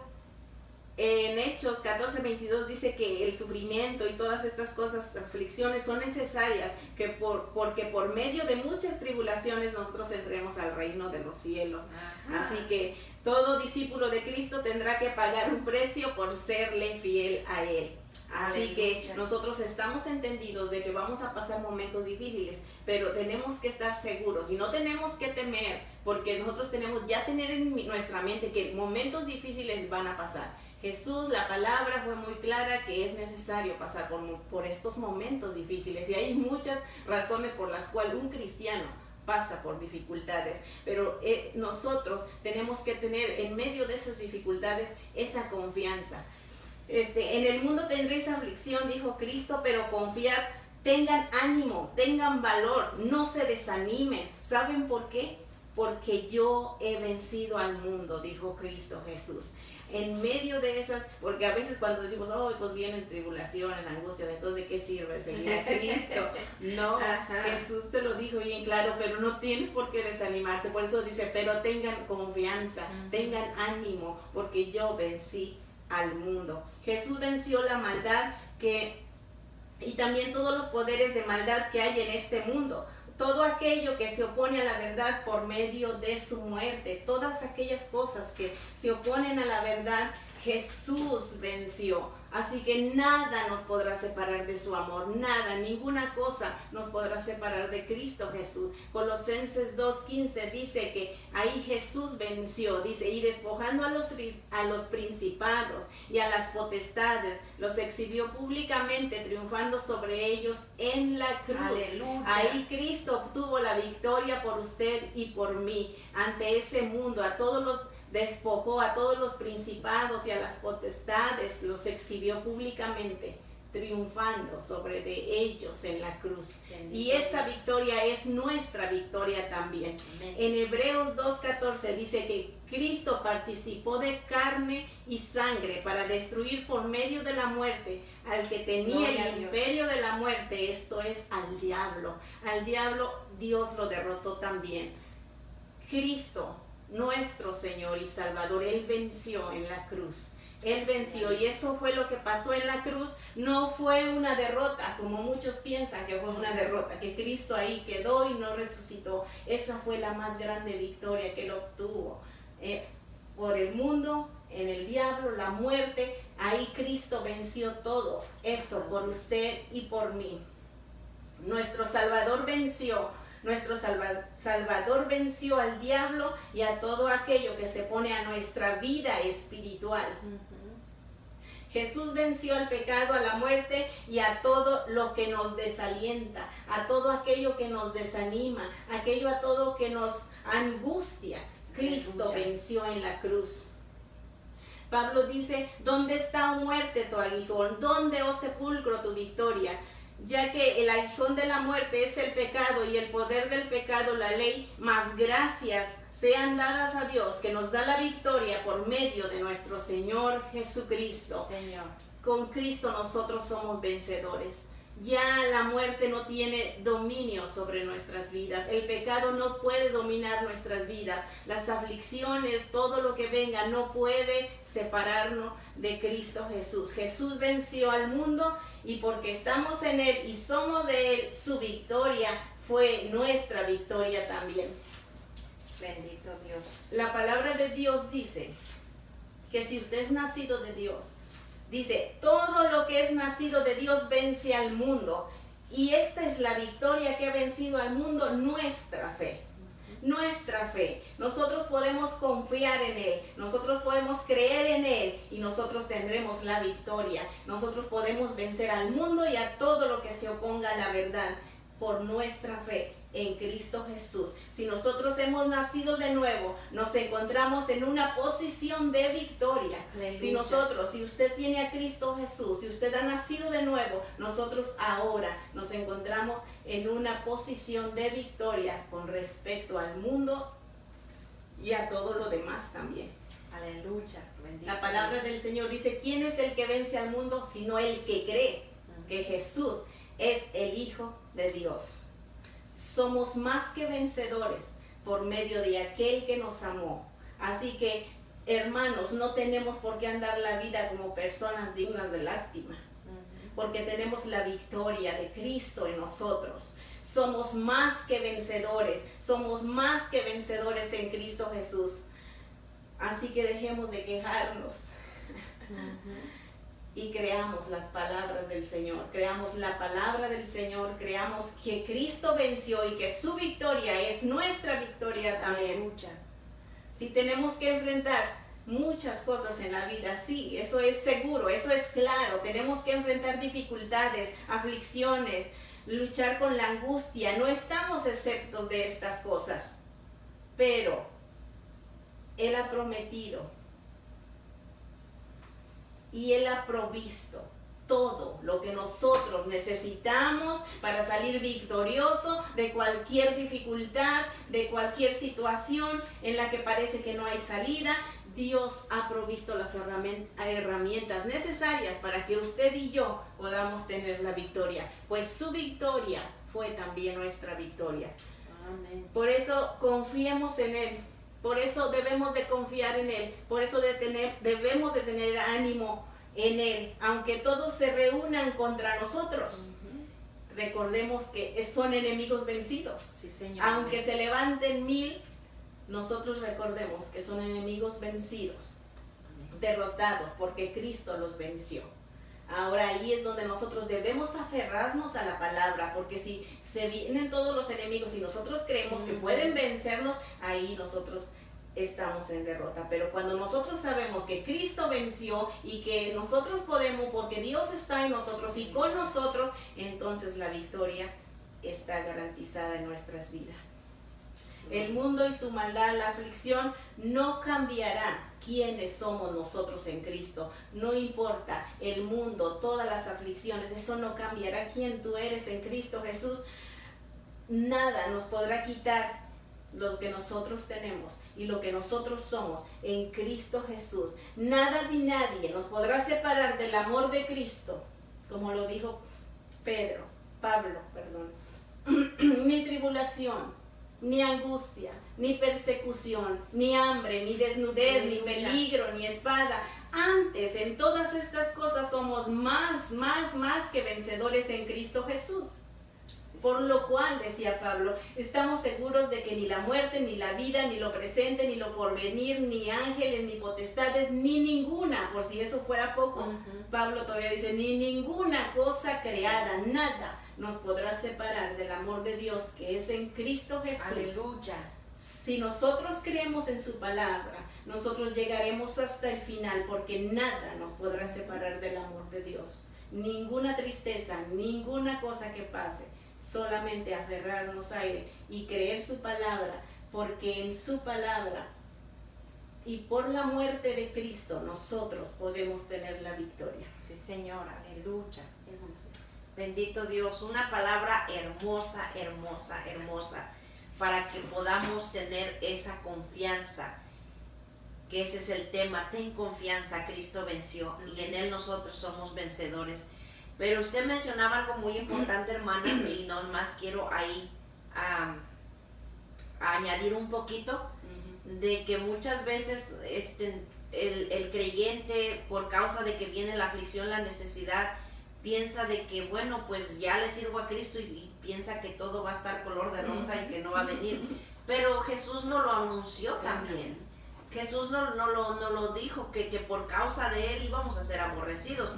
en Hechos 14:22 dice que el sufrimiento y todas estas cosas, aflicciones, son necesarias porque por medio de muchas tribulaciones nosotros entremos al reino de los cielos. Ajá. Así que todo discípulo de Cristo tendrá que pagar un precio por serle fiel a Él. Así que nosotros estamos entendidos de que vamos a pasar momentos difíciles, pero tenemos que estar seguros y no tenemos que temer, porque nosotros tenemos ya tener en nuestra mente que momentos difíciles van a pasar. Jesús, la palabra fue muy clara que es necesario pasar por estos momentos difíciles, y hay muchas razones por las cuales un cristiano pasa por dificultades, pero nosotros tenemos que tener en medio de esas dificultades esa confianza. En el mundo tendréis aflicción, dijo Cristo, pero confiad, tengan ánimo, tengan valor, no se desanimen. ¿Saben por qué? Porque yo he vencido al mundo, dijo Cristo Jesús. En medio de esas, porque a veces cuando decimos, oh, pues vienen tribulaciones, angustias, entonces ¿de qué sirve seguir a Cristo? No, Ajá. Jesús te lo dijo bien claro, pero no tienes por qué desanimarte. Por eso dice, pero tengan confianza, tengan ánimo, porque yo vencí al mundo. Jesús venció la maldad y también todos los poderes de maldad que hay en este mundo. Todo aquello que se opone a la verdad por medio de su muerte, todas aquellas cosas que se oponen a la verdad, Jesús venció. Así que nada nos podrá separar de su amor, nada, ninguna cosa nos podrá separar de Cristo Jesús. Colosenses 2:15 dice que ahí Jesús venció, dice, y despojando a los principados y a las potestades, los exhibió públicamente, triunfando sobre ellos en la cruz. Aleluya. Ahí Cristo obtuvo la victoria por usted y por mí ante ese mundo, despojó a todos los principados y a las potestades, los exhibió públicamente, triunfando sobre de ellos en la cruz. Bendito Y esa Dios. victoria es nuestra victoria también. Amén. En Hebreos 2:14 dice que Cristo participó de carne y sangre para destruir por medio de la muerte al que tenía Gloria a el Dios. imperio de la muerte, esto es al diablo. Al diablo Dios lo derrotó también. Cristo, nuestro Señor y Salvador, Él venció en la cruz. Él venció, y eso fue lo que pasó en la cruz. No fue una derrota, como muchos piensan que fue una derrota, que Cristo ahí quedó y no resucitó. Esa fue la más grande victoria que Él obtuvo. Por el mundo, en el diablo, la muerte, ahí Cristo venció todo. Eso por usted y por mí. Nuestro Salvador venció. Nuestro Salvador venció al diablo y a todo aquello que se pone a nuestra vida espiritual. Jesús venció al pecado, a la muerte y a todo lo que nos desalienta, a todo aquello que nos desanima, a todo que nos angustia. Cristo Aleluya. venció en la cruz. Pablo dice, ¿dónde está, oh muerte, tu aguijón? ¿Dónde, oh sepulcro, tu victoria? Ya que el aguijón de la muerte es el pecado y el poder del pecado la ley, mas gracias sean dadas a Dios que nos da la victoria por medio de nuestro Señor Jesucristo. Señor. Con Cristo nosotros somos vencedores. Ya la muerte no tiene dominio sobre nuestras vidas. El pecado no puede dominar nuestras vidas. Las aflicciones, todo lo que venga, no puede separarnos de Cristo Jesús. Jesús venció al mundo y porque estamos en Él y somos de Él, su victoria fue nuestra victoria también. Bendito Dios. La palabra de Dios dice que si usted es nacido de Dios, dice, todo lo que es nacido de Dios vence al mundo. Y esta es la victoria que ha vencido al mundo, nuestra fe. Nuestra fe. Nosotros podemos confiar en Él, nosotros podemos creer en Él y nosotros tendremos la victoria. Nosotros podemos vencer al mundo y a todo lo que se oponga a la verdad por nuestra fe en Cristo Jesús. Si nosotros hemos nacido de nuevo, nos encontramos en una posición de victoria. Aleluya. Si usted tiene a Cristo Jesús, si usted ha nacido de nuevo, nosotros ahora nos encontramos en una posición de victoria con respecto al mundo y a todo lo demás también. Aleluya. Bendito La palabra Dios. del Señor dice, ¿quién es el que vence al mundo? Sino el que cree que Jesús es el Hijo de Dios. Somos más que vencedores por medio de aquel que nos amó. Así que hermanos, no tenemos por qué andar la vida como personas dignas de lástima, porque tenemos la victoria de Cristo en nosotros. Somos más que vencedores, somos más que vencedores en Cristo Jesús. Así que dejemos de quejarnos y creamos las palabras del Señor, creamos la palabra del Señor, creamos que Cristo venció y que su victoria es nuestra victoria también. Si tenemos que enfrentar muchas cosas en la vida, sí, eso es seguro, eso es claro. Tenemos que enfrentar dificultades, aflicciones, luchar con la angustia. No estamos exentos de estas cosas, pero Él ha prometido y Él ha provisto todo lo que nosotros necesitamos para salir victorioso de cualquier dificultad, de cualquier situación en la que parece que no hay salida. Dios ha provisto las herramientas necesarias para que usted y yo podamos tener la victoria, pues su victoria fue también nuestra victoria. Amén. Por eso confiemos en Él, por eso debemos de confiar en Él, por eso debemos de tener ánimo en Él, aunque todos se reúnan contra nosotros. Recordemos que son enemigos vencidos. Sí, Señor. Aunque se levanten 1000, nosotros recordemos que son enemigos vencidos, derrotados, porque Cristo los venció. Ahora ahí es donde nosotros debemos aferrarnos a la palabra, porque si se vienen todos los enemigos y nosotros creemos que pueden vencernos, ahí nosotros estamos en derrota. Pero cuando nosotros sabemos que Cristo venció y que nosotros podemos, porque Dios está en nosotros y con nosotros, entonces la victoria está garantizada en nuestras vidas. El mundo y su maldad, la aflicción, no cambiará quiénes somos nosotros en Cristo. No importa el mundo, todas las aflicciones, eso no cambiará quién tú eres en Cristo Jesús. Nada nos podrá quitar lo que nosotros tenemos y lo que nosotros somos en Cristo Jesús. Nada ni nadie nos podrá separar del amor de Cristo, como lo dijo Pablo, ni tribulación, ni angustia, ni persecución, ni hambre, ni desnudez, ni peligro, ni espada. Antes, en todas estas cosas somos más que vencedores en Cristo Jesús. Por lo cual, decía Pablo, estamos seguros de que ni la muerte, ni la vida, ni lo presente, ni lo porvenir, ni ángeles, ni potestades, ni ninguna, por si eso fuera poco, Pablo todavía dice, ni ninguna cosa creada, nada nos podrá separar del amor de Dios que es en Cristo Jesús. Aleluya. Si nosotros creemos en su palabra, nosotros llegaremos hasta el final, porque nada nos podrá separar del amor de Dios. Ninguna tristeza, ninguna cosa que pase, solamente aferrarnos a Él y creer su palabra, porque en su palabra y por la muerte de Cristo nosotros podemos tener la victoria. Sí, Señor, aleluya. Bendito Dios, una palabra hermosa, hermosa, hermosa, para que podamos tener esa confianza, que ese es el tema. Ten confianza, Cristo venció y en Él nosotros somos vencedores. Pero usted mencionaba algo muy importante, hermana, y no más quiero ahí añadir un poquito, de que muchas veces el creyente, por causa de que viene la aflicción, la necesidad, piensa de que, bueno, pues ya le sirvo a Cristo y piensa que todo va a estar color de rosa y que no va a venir. Pero Jesús no lo anunció también. Jesús no lo dijo, que por causa de Él íbamos a ser aborrecidos.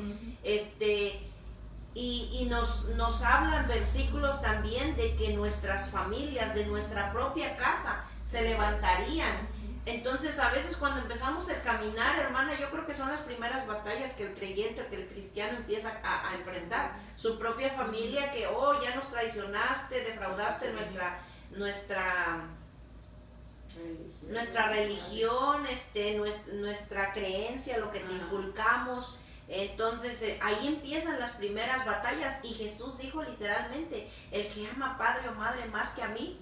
Y nos hablan versículos también de que nuestras familias, de nuestra propia casa, se levantarían. Entonces, a veces cuando empezamos el caminar, hermana, yo creo que son las primeras batallas que el creyente, que el cristiano empieza a enfrentar. Su propia familia, que, ya nos traicionaste, defraudaste nuestra religión, nuestra creencia, lo que te inculcamos. Entonces ahí empiezan las primeras batallas, y Jesús dijo literalmente, el que ama a padre o madre más que a mí,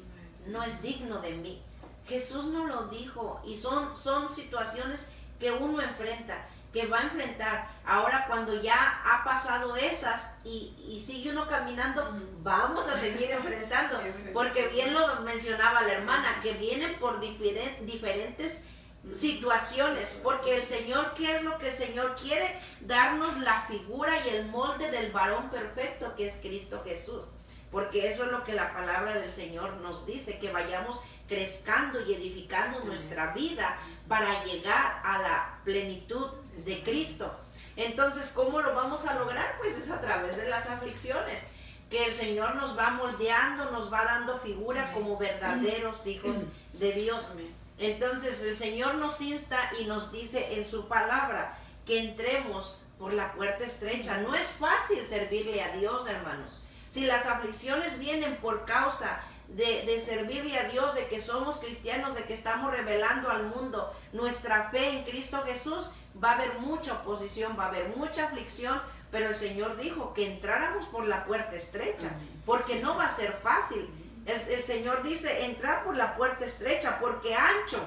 no es digno de mí. Jesús nos lo dijo, y son situaciones que uno enfrenta, que va a enfrentar. Ahora, cuando ya ha pasado esas y sigue uno caminando, vamos a seguir enfrentando, porque bien lo mencionaba la hermana, que vienen por diferentes situaciones, porque el Señor, ¿qué es lo que el Señor quiere? Darnos la figura y el molde del varón perfecto que es Cristo Jesús, porque eso es lo que la palabra del Señor nos dice, que vayamos crezcando y edificando nuestra vida para llegar a la plenitud de Cristo. Entonces, ¿cómo lo vamos a lograr? Pues es a través de las aflicciones, que el Señor nos va moldeando, nos va dando figura como verdaderos hijos de Dios. Entonces el Señor nos insta y nos dice en su palabra que entremos por la puerta estrecha. No es fácil servirle a Dios, hermanos. Si las aflicciones vienen por causa de servirle a Dios, de que somos cristianos, de que estamos revelando al mundo nuestra fe en Cristo Jesús, va a haber mucha oposición, va a haber mucha aflicción, pero el Señor dijo que entráramos por la puerta estrecha, porque no va a ser fácil. El Señor dice, entrar por la puerta estrecha, porque ancho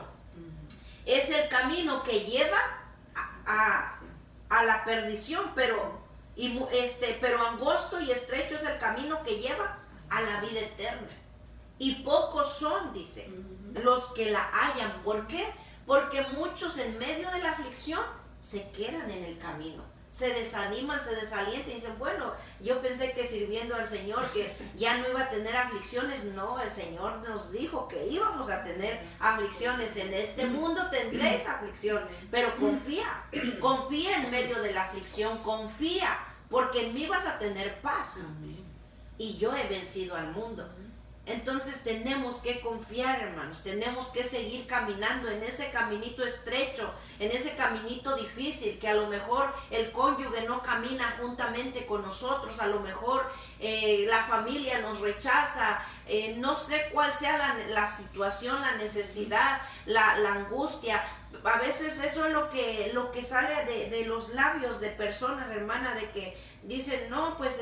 es el camino que lleva a la perdición, pero angosto y estrecho es el camino que lleva a la vida eterna. Y pocos son, dice, los que la hallan. ¿Por qué? Porque muchos en medio de la aflicción se quedan en el camino, se desaniman, se desalientan y dicen, bueno, yo pensé que sirviendo al Señor que ya no iba a tener aflicciones. No, el Señor nos dijo que íbamos a tener aflicciones. En este mundo tendréis aflicción, pero confía en medio de la aflicción, confía, porque en mí vas a tener paz. Y yo he vencido al mundo. Entonces tenemos que confiar, hermanos, tenemos que seguir caminando en ese caminito estrecho, en ese caminito difícil, que a lo mejor el cónyuge no camina juntamente con nosotros, a lo mejor la familia nos rechaza, no sé cuál sea la situación, la necesidad, la angustia. A veces eso es lo que sale de los labios de personas, hermana, de que dicen, no, pues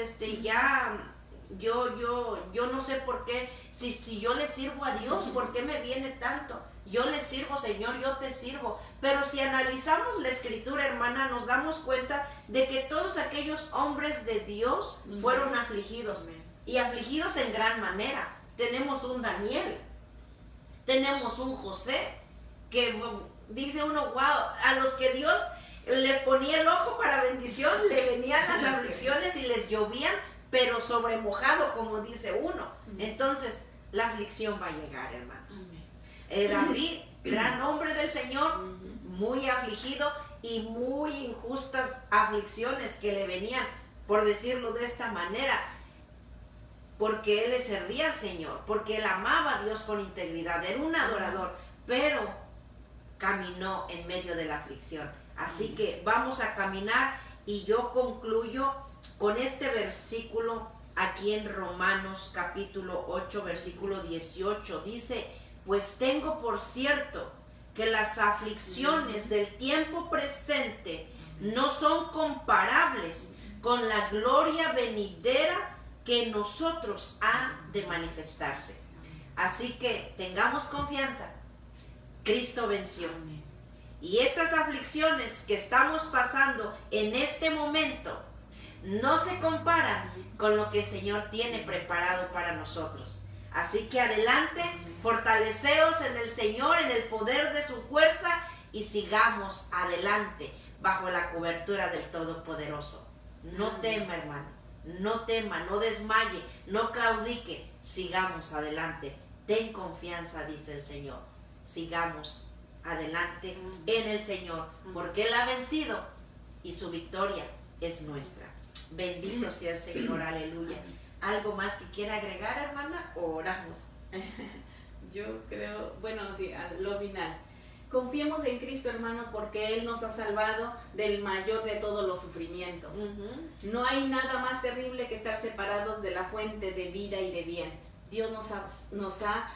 yo no sé por qué, si yo le sirvo a Dios, ¿por qué me viene tanto? Yo le sirvo, Señor, yo te sirvo. Pero si analizamos la Escritura, hermana, nos damos cuenta de que todos aquellos hombres de Dios fueron afligidos, y afligidos en gran manera. Tenemos un Daniel, tenemos un José, que dice uno, wow, a los que Dios le ponía el ojo para bendición, le venían las aflicciones y les llovían, pero sobremojado, como dice uno. Entonces la aflicción va a llegar, hermanos. David, gran hombre del Señor, muy afligido, y muy injustas aflicciones que le venían, por decirlo de esta manera, porque él le servía al Señor, porque él amaba a Dios con integridad, era un adorador, pero caminó en medio de la aflicción. Así que vamos a caminar, y yo concluyo con este versículo aquí en Romanos capítulo 8, versículo 18. Dice, pues tengo por cierto que las aflicciones del tiempo presente no son comparables con la gloria venidera que en nosotros ha de manifestarse. Así que tengamos confianza. Cristo venció. Y estas aflicciones que estamos pasando en este momento no se comparan con lo que el Señor tiene preparado para nosotros. Así que adelante, fortaleceos en el Señor, en el poder de su fuerza, y sigamos adelante bajo la cobertura del Todopoderoso. No tema, hermano, no tema, no desmaye, no claudique, sigamos adelante. Ten confianza, dice el Señor. Sigamos adelante en el Señor, porque Él ha vencido y su victoria es nuestra. Bendito sea el Señor, aleluya. ¿Algo más que quiera agregar, hermana? ¿O oramos? Yo creo, bueno, sí, a lo final. Confiemos en Cristo, hermanos, porque Él nos ha salvado del mayor de todos los sufrimientos. No hay nada más terrible que estar separados de la fuente de vida y de bien. Dios nos ha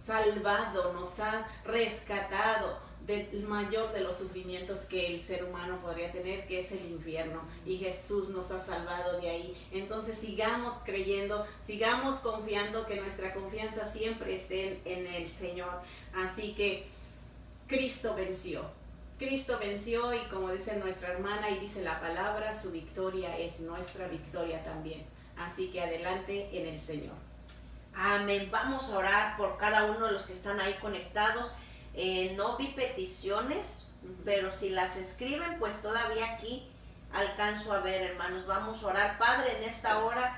salvado, nos ha rescatado del mayor de los sufrimientos que el ser humano podría tener, que es el infierno, y Jesús nos ha salvado de ahí. Entonces sigamos creyendo, sigamos confiando, que nuestra confianza siempre esté en el Señor. Así que Cristo venció, y como dice nuestra hermana y dice la palabra, su victoria es nuestra victoria también. Así que adelante en el Señor. Amén. Vamos a orar por cada uno de los que están ahí conectados. No vi peticiones, pero si las escriben, pues todavía aquí alcanzo a ver, hermanos. Vamos a orar. Padre, en esta hora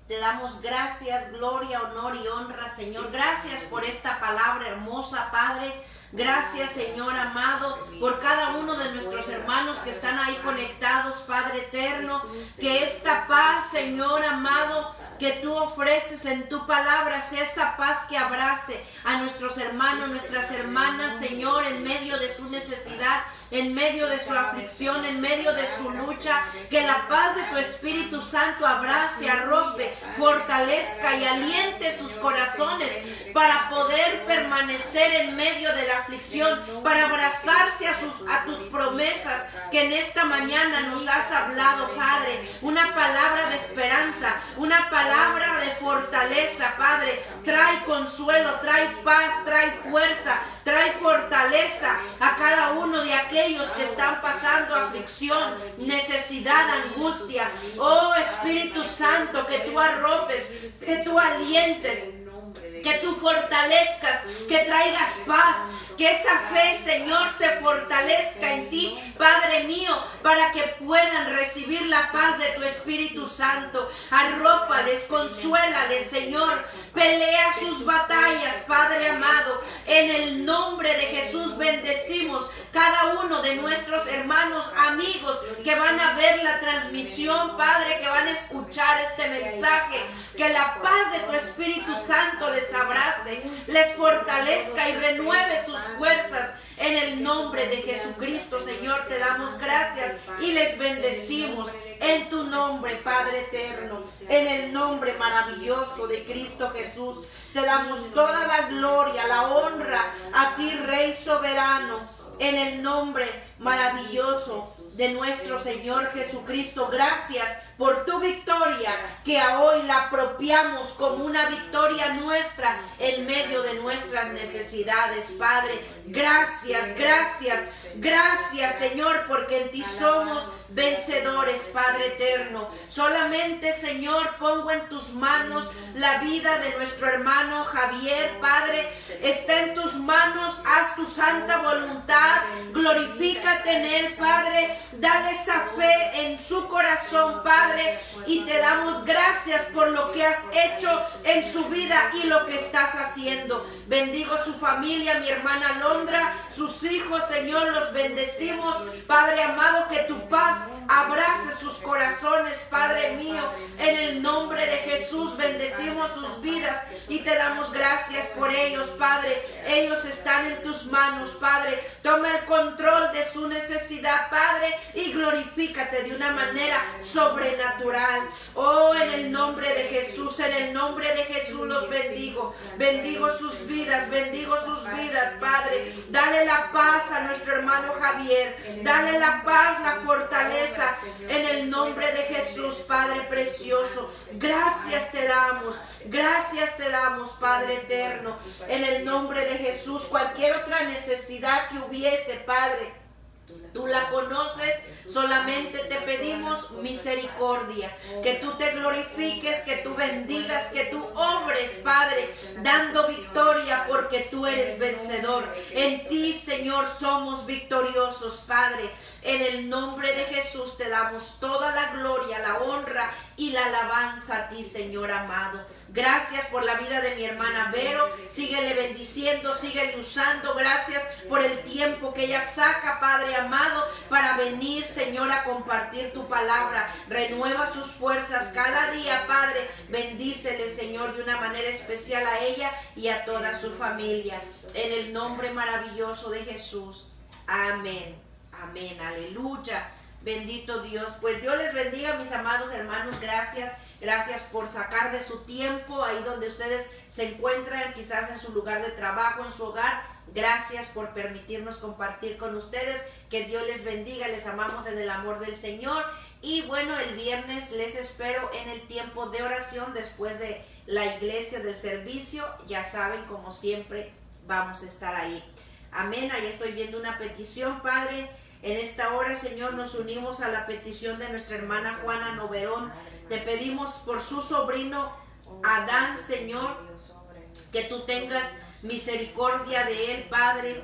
te damos gracias, gloria, honor y honra, Señor. Gracias por esta palabra hermosa, Padre. Gracias, Señor amado, por cada uno de nuestros hermanos que están ahí conectados, Padre eterno. Que esta paz, Señor amado, que tú ofreces en tu palabra sea esa paz que abrace a nuestros hermanos, nuestras hermanas, Señor, en medio de su necesidad, en medio de su aflicción, en medio de su lucha. Que la paz de tu Espíritu Santo abrace, arrope, fortalezca y aliente sus corazones para poder permanecer en medio de la aflicción, para abrazarse a tus promesas que en esta mañana nos has hablado, Padre. Una palabra de esperanza, una palabra de fortaleza, Padre. Trae consuelo, trae paz, trae fuerza, trae fortaleza a cada uno de aquellos que están pasando aflicción, necesidad, angustia. Oh Espíritu Santo, que tú arropes, que tú alientes, que tú fortalezcas, que traigas paz, que esa fe, Señor, se fortalezca en ti, Padre mío, para que puedan recibir la paz de tu Espíritu Santo. Arrópales, consuélales, Señor, pelea sus batallas, Padre amado. En el nombre de Jesús bendecimos cada uno de nuestros hermanos, amigos que van a ver la transmisión, Padre, que van a escuchar este mensaje. Que la paz de tu Espíritu Santo les abrace, les fortalezca y renueve sus fuerzas. En el nombre de Jesucristo, Señor, te damos gracias y les bendecimos en tu nombre, Padre eterno. En el nombre maravilloso de Cristo Jesús, te damos toda la gloria, la honra a ti, Rey soberano. En el nombre maravilloso de nuestro Señor Jesucristo, gracias por tu victoria, que a hoy la apropiamos como una victoria nuestra en medio de nuestras necesidades, Padre. Gracias, gracias, gracias, Señor, porque en ti somos vencedores, Padre eterno. Solamente, Señor, pongo en tus manos la vida de nuestro hermano Javier, Padre. Está en tus manos, haz tu santa voluntad, glorifícate en él, Padre. Dale esa fe en su corazón, Padre. Y te damos gracias por lo que has hecho en su vida y lo que estás haciendo. Bendigo su familia, mi hermana Londra, sus hijos, Señor, los bendecimos, Padre amado. Que tu paz abrace sus corazones, Padre mío. En el nombre de Jesús bendecimos sus vidas y te damos gracias por ellos, Padre. Ellos están en tus manos, Padre. Toma el control de su necesidad, Padre, y glorifícate de una manera sobrenatural. Oh, en el nombre de Jesús, en el nombre de Jesús los bendigo. Bendigo sus vidas, Padre. Dale la paz a nuestro hermano Javier. Dale la paz, la fortaleza, en el nombre de Jesús, Padre precioso. Gracias te damos, Padre eterno. En el nombre de Jesús, cualquier otra necesidad que hubiese, Padre, tú la conoces, solamente te pedimos misericordia, que tú te glorifiques, que tú bendigas, que tú obres, Padre, dando victoria, porque tú eres vencedor. En ti, Señor, somos victoriosos, Padre. En el nombre de Jesús te damos toda la gloria, la honra y la alabanza a ti, Señor amado. Gracias por la vida de mi hermana Vero. Síguele bendiciendo, síguele usando. Gracias por el tiempo que ella saca, Padre amado, para venir, Señor, a compartir tu palabra. Renueva sus fuerzas cada día, Padre. Bendícele, Señor, de una manera especial a ella y a toda su familia. En el nombre maravilloso de Jesús. Amén. Amén. Aleluya. Bendito Dios. Pues Dios les bendiga, mis amados hermanos. Gracias. Gracias por sacar de su tiempo ahí donde ustedes se encuentran, quizás en su lugar de trabajo, en su hogar. Gracias por permitirnos compartir con ustedes. Que Dios les bendiga. Les amamos en el amor del Señor. Y bueno, el viernes les espero en el tiempo de oración después de la iglesia, del servicio. Ya saben, como siempre, vamos a estar ahí. Amén. Ahí estoy viendo una petición, Padre. En esta hora, Señor, nos unimos a la petición de nuestra hermana Juana Noverón. Te pedimos por su sobrino Adán, Señor, que tú tengas misericordia de él, Padre.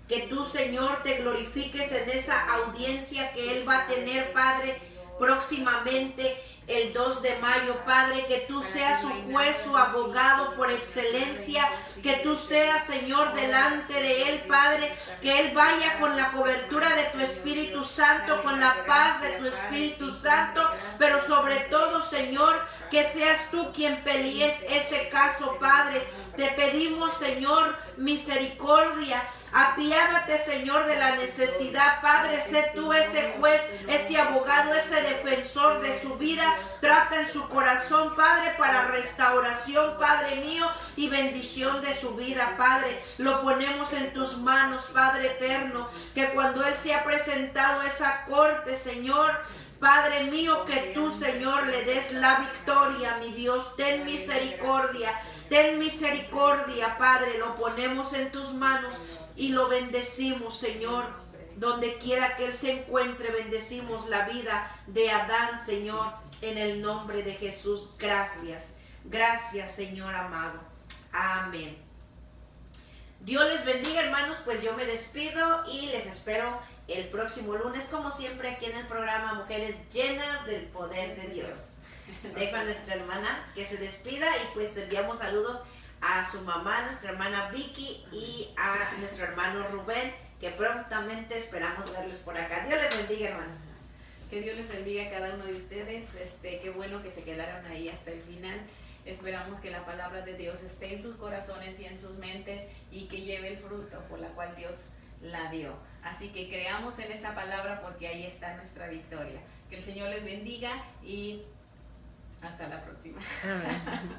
Que tú, Señor, te glorifiques en esa audiencia que él va a tener, Padre, próximamente el 2 de mayo, Padre, que tú seas su juez, su abogado por excelencia, que tú seas, Señor, delante de él, Padre, que él vaya con la cobertura de tu Espíritu Santo, con la paz de tu Espíritu Santo, pero sobre todo, Señor, que seas tú quien pelees ese caso, Padre. Te pedimos, Señor, misericordia. Apiádate, Señor, de la necesidad, Padre. Sé tú ese juez, ese abogado, ese defensor de su vida. Trata en su corazón, Padre, para restauración, Padre mío, y bendición de su vida, Padre. Lo ponemos en tus manos, Padre eterno, que cuando él se ha presentado a esa corte, Señor, Padre mío, que tú, Señor, le des la victoria, mi Dios. Ten misericordia, Padre. Lo ponemos en tus manos y lo bendecimos, Señor. Donde quiera que él se encuentre, bendecimos la vida de Adán, Señor, en el nombre de Jesús. Gracias, gracias, Señor amado. Amén. Dios les bendiga, hermanos. Pues yo me despido y les espero el próximo lunes, como siempre, aquí en el programa Mujeres Llenas del Poder de Dios. Dejo a nuestra hermana que se despida y pues enviamos saludos a su mamá, nuestra hermana Vicky, y a nuestro hermano Rubén, que prontamente esperamos verles por acá. Dios les bendiga, hermanos. Que Dios les bendiga a cada uno de ustedes. Qué bueno que se quedaron ahí hasta el final. Esperamos que la palabra de Dios esté en sus corazones y en sus mentes y que lleve el fruto por la cual Dios la dio. Así que creamos en esa palabra porque ahí está nuestra victoria. Que el Señor les bendiga y hasta la próxima. Amén.